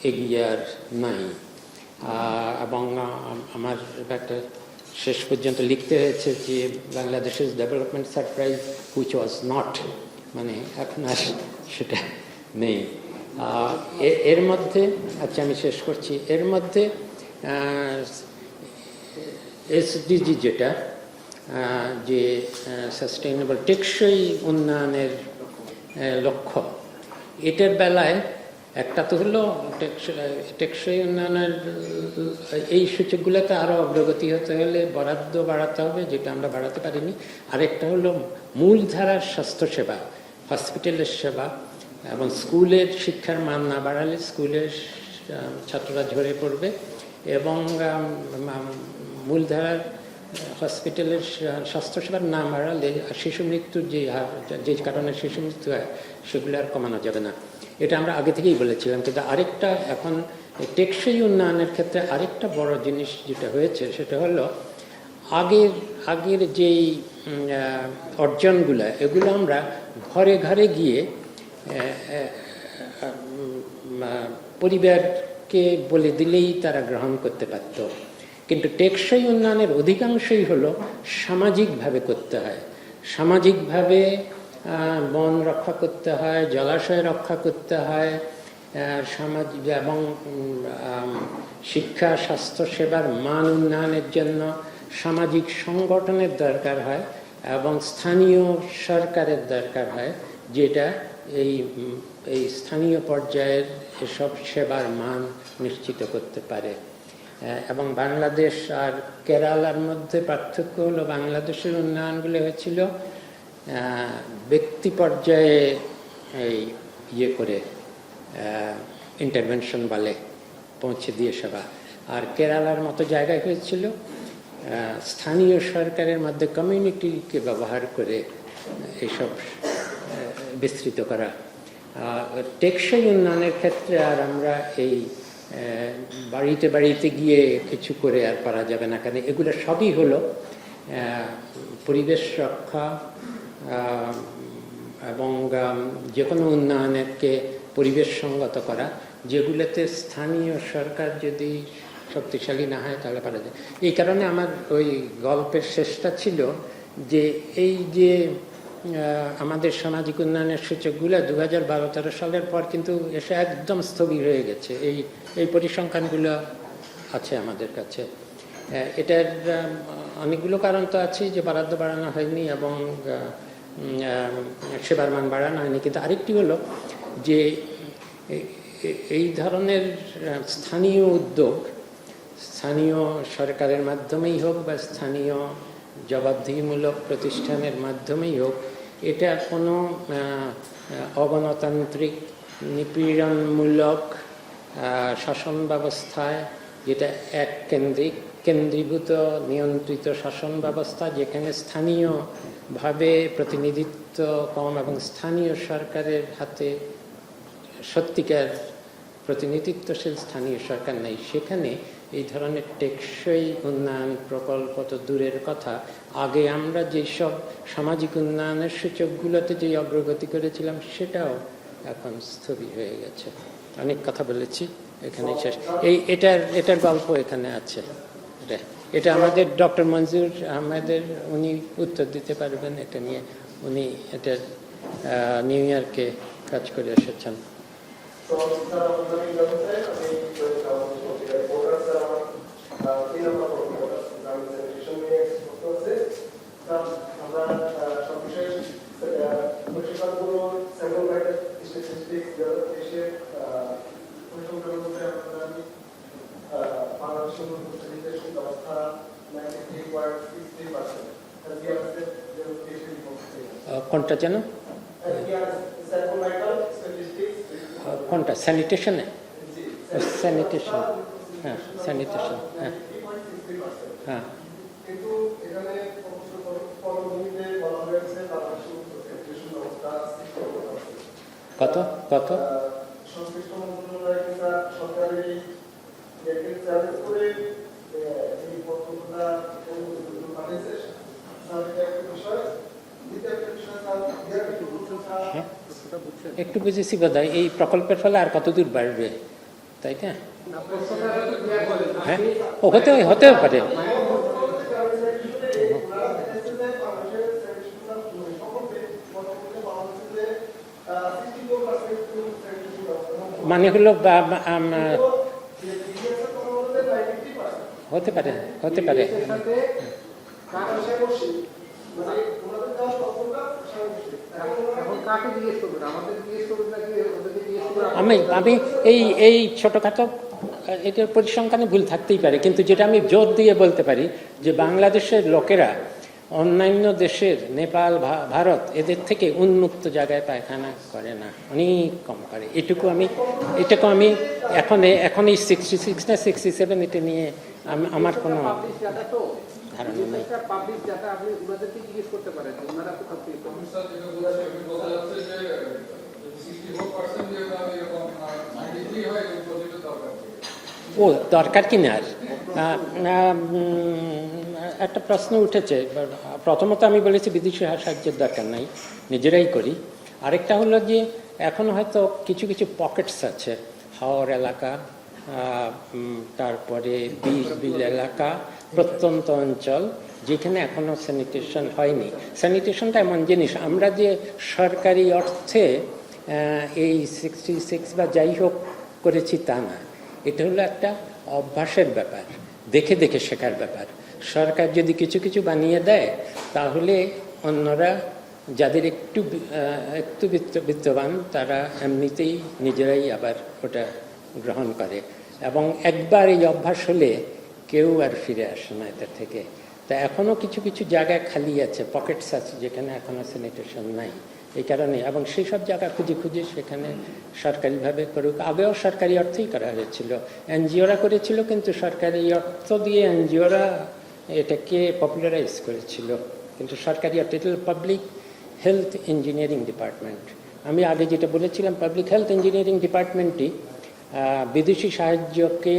Speaker 1: এগিয়ে আর নাই। এবং আমার একটা শেষ পর্যন্ত লিখতে হয়েছে যে বাংলাদেশের development surprise which was not, মানে এখন আর সেটা নেই। এর মধ্যে, আচ্ছা আমি শেষ করছি, এর মধ্যে এসডিজি যেটা যে সাস্টেইনেবল টেকসই উন্নয়নের লক্ষ্য, এটার বেলায় একটা তো হলো টেকসই উন্নয়নের এই সূচকগুলোতে আরও অগ্রগতি হতে হলে বরাদ্দ বাড়াতে হবে, যেটা আমরা বাড়াতে পারিনি। আরেকটা হলো মূলধারার স্বাস্থ্যসেবা, হসপিটালের সেবা এবং স্কুলের শিক্ষার মান না বাড়ালে স্কুলের ছাত্ররা ঝরে পড়বে এবং মূলধারার হসপিটালের স্বাস্থ্যসেবার না বাড়ালে শিশু মৃত্যুর যে হার, যে কারণে শিশু মৃত্যু হয়, সেগুলো আর কমানো যাবে না। এটা আমরা আগে থেকেই বলেছিলাম। কিন্তু আরেকটা এখন টেকসই উন্নয়নের ক্ষেত্রে আরেকটা বড় জিনিস যেটা হয়েছে সেটা হলো আগের যেই অর্জনগুলো, এগুলো আমরা ঘরে ঘরে গিয়ে পরিবারকে বলে দিলেই তারা গ্রহণ করতে পারত। কিন্তু টেকসই উন্নয়নের অধিকাংশই হলো সামাজিকভাবে করতে হয়। সামাজিকভাবে বন রক্ষা করতে হয়, জলাশয় রক্ষা করতে হয়, সামাজিক এবং শিক্ষা স্বাস্থ্যসেবার মান উন্নয়নের জন্য সামাজিক সংগঠনের দরকার হয় এবং স্থানীয় সরকারের দরকার হয়, যেটা এই স্থানীয় পর্যায়ের এসব সেবার মান নিশ্চিত করতে পারে। এবং বাংলাদেশ আর কেরালার মধ্যে পার্থক্য হলো বাংলাদেশের উন্নয়নগুলো হয়েছিল ব্যক্তি পর্যায়ে এই করে ইন্টারভেনশন বলে পৌঁছে দিয়ে সেবা, আর কেরালার মতো জায়গায় হয়েছিল স্থানীয় সরকারের মধ্যে কমিউনিটিকে ব্যবহার করে এইসব বিস্তৃত করা। টেকসই উন্নয়নের ক্ষেত্রে আর আমরা এই বাড়িতে বাড়িতে গিয়ে কিছু করে আর পারা যাবে না, কারণ এগুলো সবই হলো পরিবেশ রক্ষা এবং যে কোনো উন্নয়নকে পরিবেশ সঙ্গত করা, যেগুলোতে স্থানীয় সরকার যদি শক্তিশালী না হয় তাহলে পারা যায়। এই কারণে আমার ওই গল্পের শেষটা ছিল যে এই যে আমাদের সামাজিক উন্নয়নের সূচকগুলো 2012-13 সালের পর কিন্তু এসে একদম স্থবির হয়ে গেছে। এই পরিসংখ্যানগুলো আছে আমাদের কাছে। এটার অনেকগুলো কারণ তো আছে, যে বরাদ্দ বাড়ানো হয়নি এবং সেবার মান বাড়ানো হয়নি। কিন্তু আরেকটি হলো যে এই ধরনের স্থানীয় উদ্যোগ স্থানীয় সরকারের মাধ্যমেই হোক বা স্থানীয় জবাবদিহিমূলক প্রতিষ্ঠানের মাধ্যমেই হোক, এটা কোনো অগণতান্ত্রিক নিপীড়নমূলক শাসন ব্যবস্থায়, যেটা কেন্দ্রীভূত নিয়ন্ত্রিত শাসন ব্যবস্থা, যেখানে স্থানীয়ভাবে প্রতিনিধিত্ব কম এবং স্থানীয় সরকারের হাতে সত্যিকার প্রতিনিধিত্বশীল স্থানীয় সরকার নেই, সেখানে এই ধরনের টেকসই উন্নয়ন প্রকল্প তো দূরের কথা, আগে আমরা যেসব সামাজিক উন্নয়নের সূচকগুলোতে যে অগ্রগতি করেছিলাম সেটাও এখন স্থবির হয়ে গেছে। অনেক কথা বলেছি। এখানে শেষ। এটার গল্প এখানে আছে। এটা আমাদের ডক্টর মঞ্জুর আহমেদের, উনি উত্তর দিতে পারবেন এটা নিয়ে। উনি এটা নিউ ইয়র্কে কাজ করে এসেছেন। কোনটা যেন, কোনটা স্যানিটেশনে? স্যানিটেশন, হ্যাঁ স্যানিটেশন, হ্যাঁ হ্যাঁ। কত কত একটু বুঝেছি বোধহয়। এই প্রকল্পের ফলে আর কত দূর বাড়বে, তাই না? হ্যাঁ, ও হতেও পারে। মানে হলো হতে পারে, হতে পারে। আমি এই ছোটখাটো এটার পরিসংখ্যানে ভুল থাকতেই পারে, কিন্তু যেটা আমি জোর দিয়ে বলতে পারি যে বাংলাদেশের লোকেরা অন্যান্য দেশের, নেপাল, ভারত, এদের থেকে উন্মুক্ত জায়গায় পায়খানা করে না, অনেক কম করে। এটাকে আমি এখন এই 66 না 67 এটা নিয়ে আমার কোনো ধারণা নেই। ও দরকার কিনা আর একটা প্রশ্ন উঠেছে। প্রথমত আমি বলেছি বিদেশি সাহায্যের দরকার নাই, নিজেরাই করি। আরেকটা হলো যে এখন হয়তো কিছু কিছু পকেটস আছে, হাওর এলাকা, তারপরে বিল এলাকা, প্রত্যন্ত অঞ্চল, যেখানে এখনো স্যানিটেশন হয়নি। স্যানিটেশনটা এমন জিনিস, আমরা যে সরকারি অর্থে এই 66 বা যাই হোক করেছি তা না, এটা হলো একটা অভ্যাসের ব্যাপার, দেখে দেখে শেখার ব্যাপার। সরকার যদি কিছু কিছু বানিয়ে দেয় তাহলে অন্যরা যাদের একটু বিত্তবান তারা এমনিতেই নিজেরাই আবার ওটা গ্রহণ করে, এবং একবার এই অভ্যাস হলে কেউ আর ফিরে আসে না এটা থেকে। তা এখনও কিছু কিছু জায়গায় খালি আছে, পকেটস আছে যেখানে এখনও স্যানিটেশন নাই। এই কারণে, এবং সেই সব জায়গা খুঁজে খুঁজে সেখানে সরকারিভাবে করুক। আগেও সরকারি অর্থেই করা হয়েছিল, এনজিওরা করেছিল, কিন্তু সরকারি অর্থ দিয়ে এনজিওরা এটাকে পপুলারাইজ করেছিল, কিন্তু সরকারি অর্থ। এটা পাবলিক হেলথ ইঞ্জিনিয়ারিং ডিপার্টমেন্ট। আমি আগে যেটা বলেছিলাম, পাবলিক হেলথ ইঞ্জিনিয়ারিং ডিপার্টমেন্টটি বিদেশি সাহায্যকে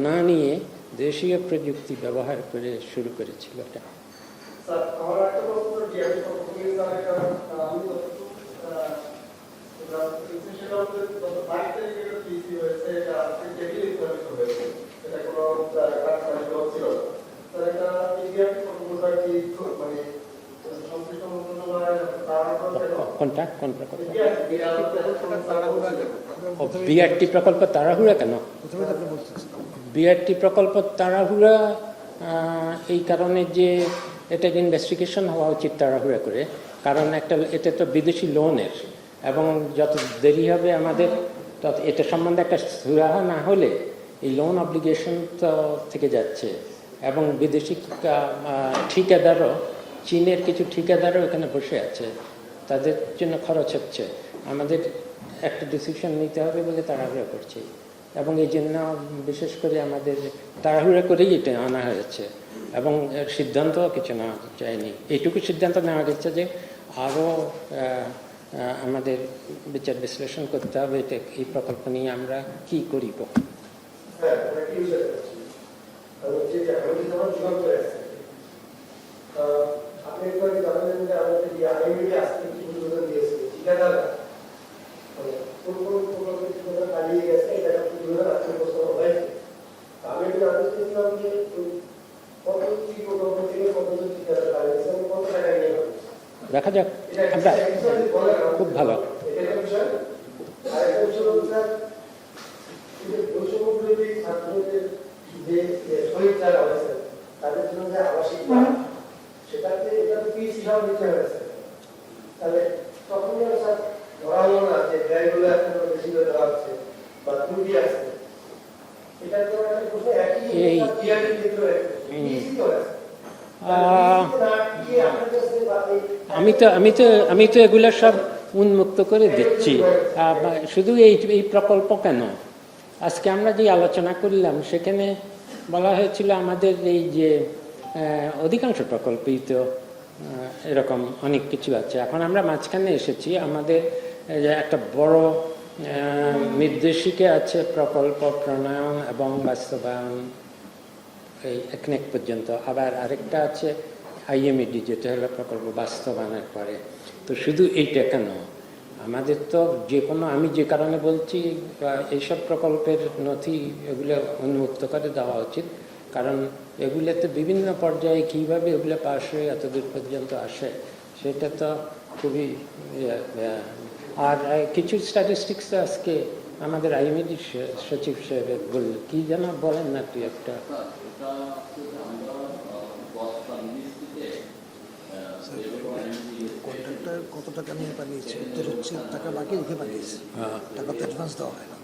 Speaker 1: না নিয়ে দেশীয় প্রযুক্তি ব্যবহার করে শুরু করেছিল এটা। কোনটা কোন প্রকল্প? বিআরটি প্রকল্প তাড়াহুড়া কেন? বিআরটি প্রকল্প তাড়াহুড়া এই কারণে যে এটা ইনভেস্টিগেশন হওয়া উচিত তাড়াহুড়া করে, কারণ এটা তো বিদেশি লোনের, এবং যত দেরি হবে আমাদের তত এটা সম্বন্ধে একটা সুরাহা না হলে এই লোন অব্লিগেশন তো থেকে যাচ্ছে। এবং বিদেশি ঠিকাদারও, চীনের কিছু ঠিকাদারও এখানে বসে আছে, তাদের জন্য খরচ হচ্ছে। আমাদের একটা ডিসিশন নিতে হবে বলে তাড়াহুড়া করছি, এবং এই জন্য বিশেষ করে আমাদের তাড়াহুড়া করেই এটা আনা হয়েছে, এবং সিদ্ধান্ত কিছু নেওয়া যায়নি। এইটুকু সিদ্ধান্ত নেওয়া গেছে যে আরও আমাদের বিচার বিশ্লেষণ করতে হবে এটা, এই প্রকল্প নিয়ে আমরা কি করিব।
Speaker 2: কোন কোন প্রকল্পের ঠিকাদার পালিয়ে গেছে, এটা 2018 বছর
Speaker 1: দেখা যাক, আমরা খুব ভালো। আমি তো এগুলো সব উন্মুক্ত করে দিচ্ছি। শুধু এই প্রকল্প কেন, আজকে আমরা যে আলোচনা করলাম সেখানে বলা হয়েছিল আমাদের এই যে অধিকাংশ প্রকল্পই তো এরকম অনেক কিছু আছে। এখন আমরা মাঝখানে এসেছি, আমাদের একটা বড় নির্দেশিকা আছে প্রকল্প প্রণয়ন এবং বাস্তবায়ন এই একনেক পর্যন্ত, আবার আরেকটা আছে IMED যেটা হলো প্রকল্প বাস্তবায়নের পরে। তো শুধু এইটা কেন, আমাদের তো যে কোনো, আমি যে কারণে বলছি এইসব প্রকল্পের নথি এগুলো উন্মুক্ত করে দেওয়া উচিত, কারণ এগুলোতে বিভিন্ন পর্যায়ে কীভাবে এগুলো পাশ হয়ে এতদূর পর্যন্ত আসে সেটা তো খুবই। আর কিছু স্ট্যাটিস্টিক্স আজকে আমাদের IMED সচিব সাহেব বললেন, কি যেন বলেন না তুই একটা।
Speaker 2: কন্ট্রাক্টর কত টাকা নিয়ে পাঠিয়েছে, উত্তর হচ্ছে টাকা বাকি রেখে পাঠিয়েছে, টাকা তো অ্যাডভান্স দেওয়া হয় না।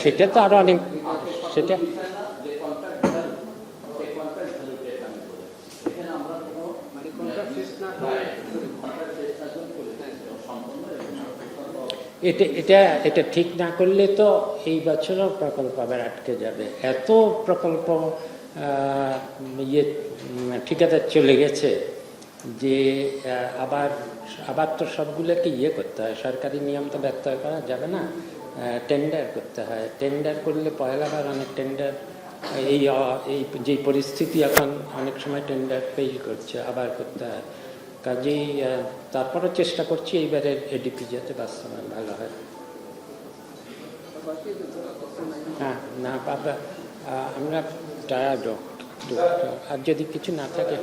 Speaker 1: সেটা তো আরো অনেক, সেটা এটা ঠিক না করলে তো এই বছরও প্রকল্প আবার আটকে যাবে। এত প্রকল্প ঠিকাদার চলে গেছে যে আবার তো সবগুলোকে করতে হয়, সরকারি নিয়ম তো ব্যত্যয় করা যাবে না, টেন্ডার করতে হয়। টেন্ডার করলে পয়লাবার অনেক টেন্ডার এই যে পরিস্থিতি এখন অনেক সময় টেন্ডার ফেল করছে, আবার করতে হয়। কাজেই তারপরও চেষ্টা করছি এইবারের ADP যাতে বাস্তবায়ন ভালো হয়। হ্যাঁ না বাবা, আমরা টায়ার্ড, আর যদি কিছু না থাকে।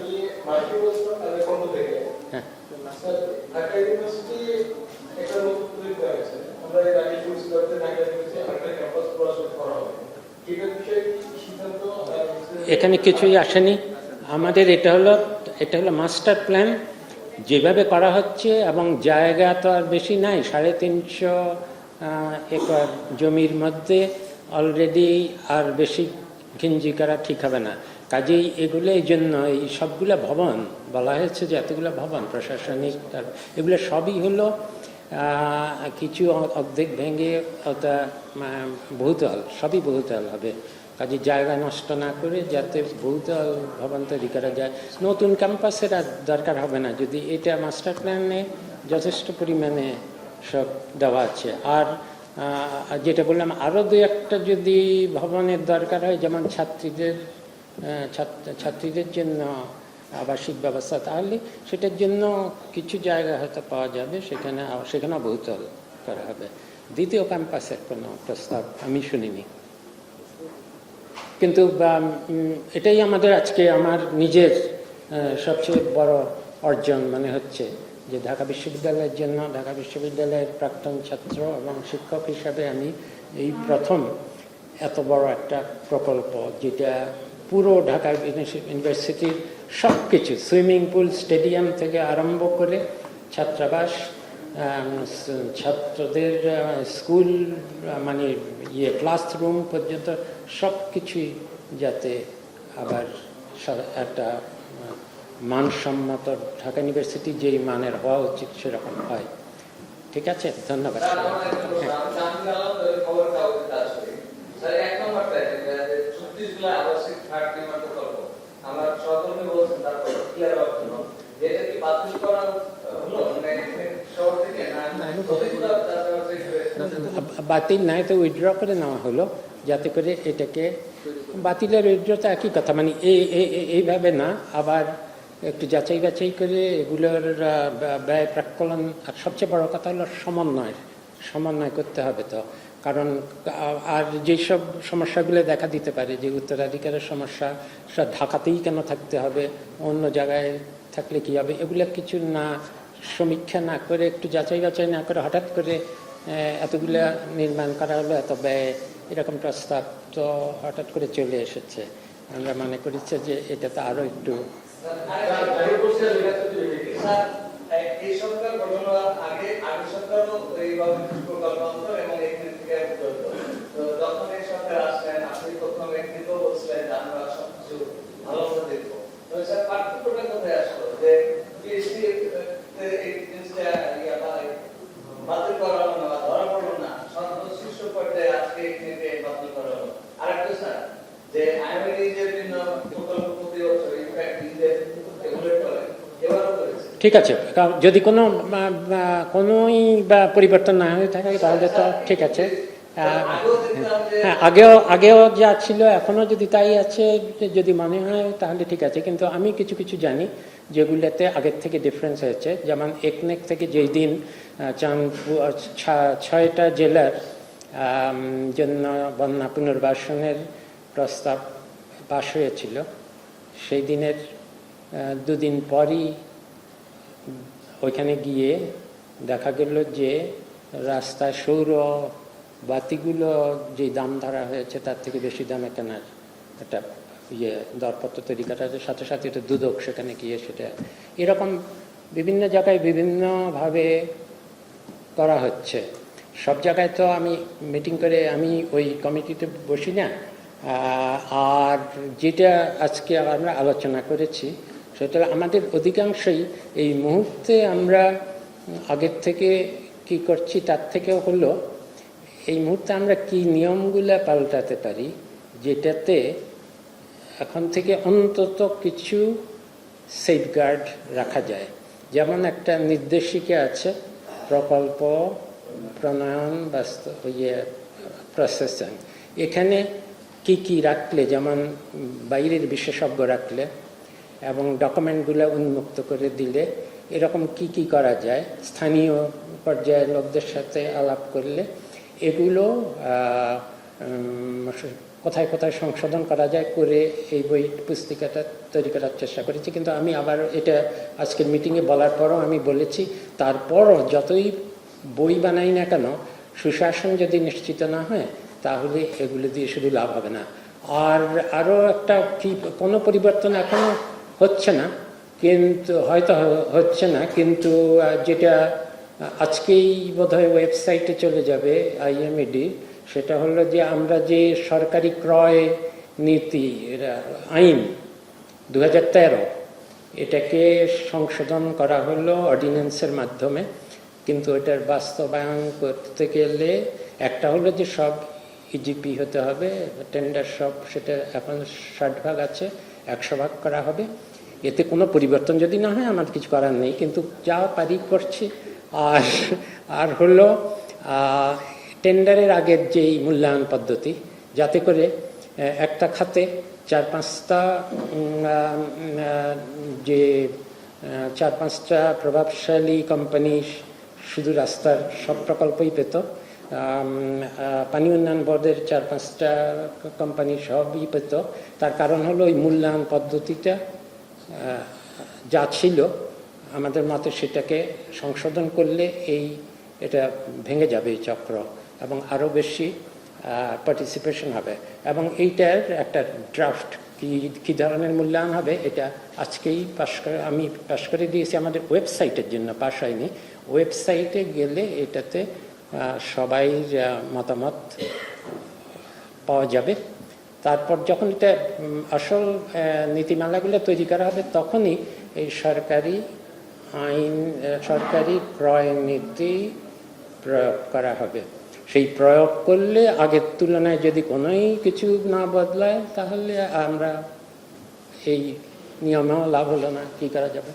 Speaker 1: হ্যাঁ এখানে কিছুই আসেনি আমাদের। এটা হলো মাস্টার প্ল্যান যেভাবে করা হচ্ছে, এবং জায়গা তো আর বেশি নাই, 350 একর জমির মধ্যে অলরেডি আর বেশি ঘিঞ্জি করা ঠিক হবে না। কাজেই এগুলো এই জন্য এই সবগুলো ভবন বলা হয়েছে যে এতগুলো ভবন প্রশাসনিক, এগুলো সবই হলো কিছু অর্ধেক ভেঙে ওটা বহুতল, সবই বহুতল হবে। কাজে জায়গা নষ্ট না করে যাতে বহুতল ভবন তৈরি করা যায়। নতুন ক্যাম্পাসের আর দরকার হবে না যদি এটা মাস্টার প্ল্যানে যথেষ্ট পরিমাণে সব দেওয়া আছে। আর যেটা বললাম, আরও দু একটা যদি ভবনের দরকার হয়, যেমন ছাত্রীদের জন্য আবাসিক ব্যবস্থা, তাহলে সেটার জন্য কিছু জায়গা হয়তো পাওয়া যাবে, সেখানেও বহুতল করা হবে। দ্বিতীয় ক্যাম্পাসের কোনো প্রস্তাব আমি শুনিনি, কিন্তু এটাই আমাদের আজকে আমার নিজের সবচেয়ে বড় অর্জন মনে হচ্ছে যে ঢাকা বিশ্ববিদ্যালয়ের জন্য, ঢাকা বিশ্ববিদ্যালয়ের প্রাক্তন ছাত্র এবং শিক্ষক হিসাবে আমি এই প্রথম এত বড় একটা প্রকল্প, যেটা পুরো ঢাকা ইউনিভার্সিটির সব কিছু, সুইমিং পুল, স্টেডিয়াম থেকে আরম্ভ করে ছাত্রাবাস, ছাত্রদের স্কুল মানে ক্লাসরুম পর্যন্ত সব কিছুই যাতে আবার একটা মানসম্মত ঢাকা ইউনিভার্সিটি যেই মানের হওয়া উচিত সেরকম হয়। ঠিক আছে, ধন্যবাদ। বাতিল নাই তো উইথড্র করে নেওয়া হলো, যাতে করে এটাকে বাতিলের উইথড্র তো একই কথা, মানে এইভাবে না, আবার একটু যাচাই বাছাই করে এগুলোর ব্যয় প্রাক্কলন। আর সবচেয়ে বড় কথা হলো সমন্বয় করতে হবে। তো কারণ আর যেসব সমস্যাগুলো দেখা দিতে পারে, যে উত্তরাধিকারের সমস্যা, সেটা ঢাকাতেই কেন থাকতে হবে, অন্য জায়গায় থাকলে কি হবে, এগুলো কিছু না সমীক্ষা না করে, একটু যাচাই বাছাই না করে হঠাৎ করে এতগুলো নির্মাণ করা হলো, এত ব্যয়, এরকম প্রস্তাব তো হঠাৎ করে চলে এসেছে। আমরা মনে করেছি যে এটা তো আরো একটু ঠিক আছে। যদি কোনোই বা পরিবর্তন না হয়ে থাকে তাহলে তো ঠিক আছে। হ্যাঁ, আগেও যা ছিল এখনো যদি তাই আছে, যদি মনে হয় তাহলে ঠিক আছে। কিন্তু আমি কিছু কিছু জানি যেগুলোতে আগের থেকে ডিফারেন্স হয়েছে। যেমন একনেক থেকে যেই দিন 6টা জেলার জন্য বন্যা পুনর্বাসনের প্রস্তাব পাশ হয়েছিল, সেই দিনের দুদিন পরই ওইখানে গিয়ে দেখা গেল যে রাস্তায় সৌর বাতিগুলো যে দাম ধরা হয়েছে তার থেকে বেশি দামে কেনার একটা দরপত্র তৈরি করার সাথে সাথে এটা দুদক সেখানে গিয়ে সেটা এরকম বিভিন্ন জায়গায় বিভিন্নভাবে করা হচ্ছে। সব জায়গায় তো আমি মিটিং করে আমি ওই কমিটিতে বসি না। আর যেটা আজকে আমরা আলোচনা করেছি সেটা আমাদের অধিকাংশই এই মুহূর্তে আমরা আগের থেকে কি করছি তার থেকেও হলো এই মুহূর্তে আমরা কি নিয়মগুলো পাল্টাতে পারি, যেটাতে এখন থেকে অন্তত কিছু সেফগার্ড রাখা যায়। যেমন একটা নির্দেশিকা আছে প্রকল্প প্রণয়ন প্রসেসিং, এখানে কি রাখলে, যেমন বাইরের বিশেষজ্ঞ রাখলে এবং ডকুমেন্টগুলো উন্মুক্ত করে দিলে এরকম কি করা যায়, স্থানীয় পর্যায়ের লোকদের সাথে আলাপ করলে এগুলো কোথায় কোথায় সংশোধন করা যায় করে এই বই পুস্তিকাটা তৈরি করার চেষ্টা করেছি। কিন্তু আমি আবার এটা আজকের মিটিংয়ে বলার পরও আমি বলেছি, তারপরও যতই বই বানাই না কেন সুশাসন যদি নিশ্চিত না হয় তাহলে এগুলো দিয়ে শুধু লাভ হবে না। আর আরও একটা কি কোনো পরিবর্তন এখনো হচ্ছে না, কিন্তু হয়তো হচ্ছে না, কিন্তু যেটা আজকেই বোধহয় ওয়েবসাইটে চলে যাবে IMED, সেটা হলো যে আমরা যে সরকারি ক্রয় নীতি আইন 2013 এটাকে সংশোধন করা হলো অর্ডিন্যান্সের মাধ্যমে। কিন্তু এটার বাস্তবায়ন করতে গেলে একটা হলো যে সব ইজিপি হতে হবে, টেন্ডার সব, সেটা এখন 60 ভাগ আছে, 100 ভাগ করা হবে। এতে কোনো পরিবর্তন যদি না হয় আমার কিছু করার নেই, কিন্তু যা পারি করছি। আর হলো টেন্ডারের আগের যেই মূল্যায়ন পদ্ধতি, যাতে করে একটা খাতে 4-5টা যে 4-5টা প্রভাবশালী কোম্পানি শুধু রাস্তার সব প্রকল্পই পেত, পানি উন্নয়ন বোর্ডের 4-5টা কোম্পানি সবই পেত। তার কারণ হলো ওই মূল্যায়ন পদ্ধতিটা যা ছিল আমাদের মতে সেটাকে সংশোধন করলে এটা ভেঙে যাবে এই চক্র এবং আরও বেশি পার্টিসিপেশন হবে। এবং এইটার একটা ড্রাফট কি ধরনের মূল্যায়ন হবে এটা আজকেই আমি পাশ করে দিয়েছি, আমাদের ওয়েবসাইটের জন্য পাশ হয়নি, ওয়েবসাইটে গেলে এটাতে সবাই মতামত পাওয়া যাবে। তারপর যখন এটা আসল নীতিমালাগুলো তৈরি করা হবে, তখনই এই সরকারি আইন, সরকারি ক্রয় নীতি প্রয়োগ করা হবে। সেই প্রয়োগ করলে আগের তুলনায় যদি কোনোই কিছু না বদলায়, তাহলে আমরা এই নিয়মেও লাভ হলো না, কি করা যাবে?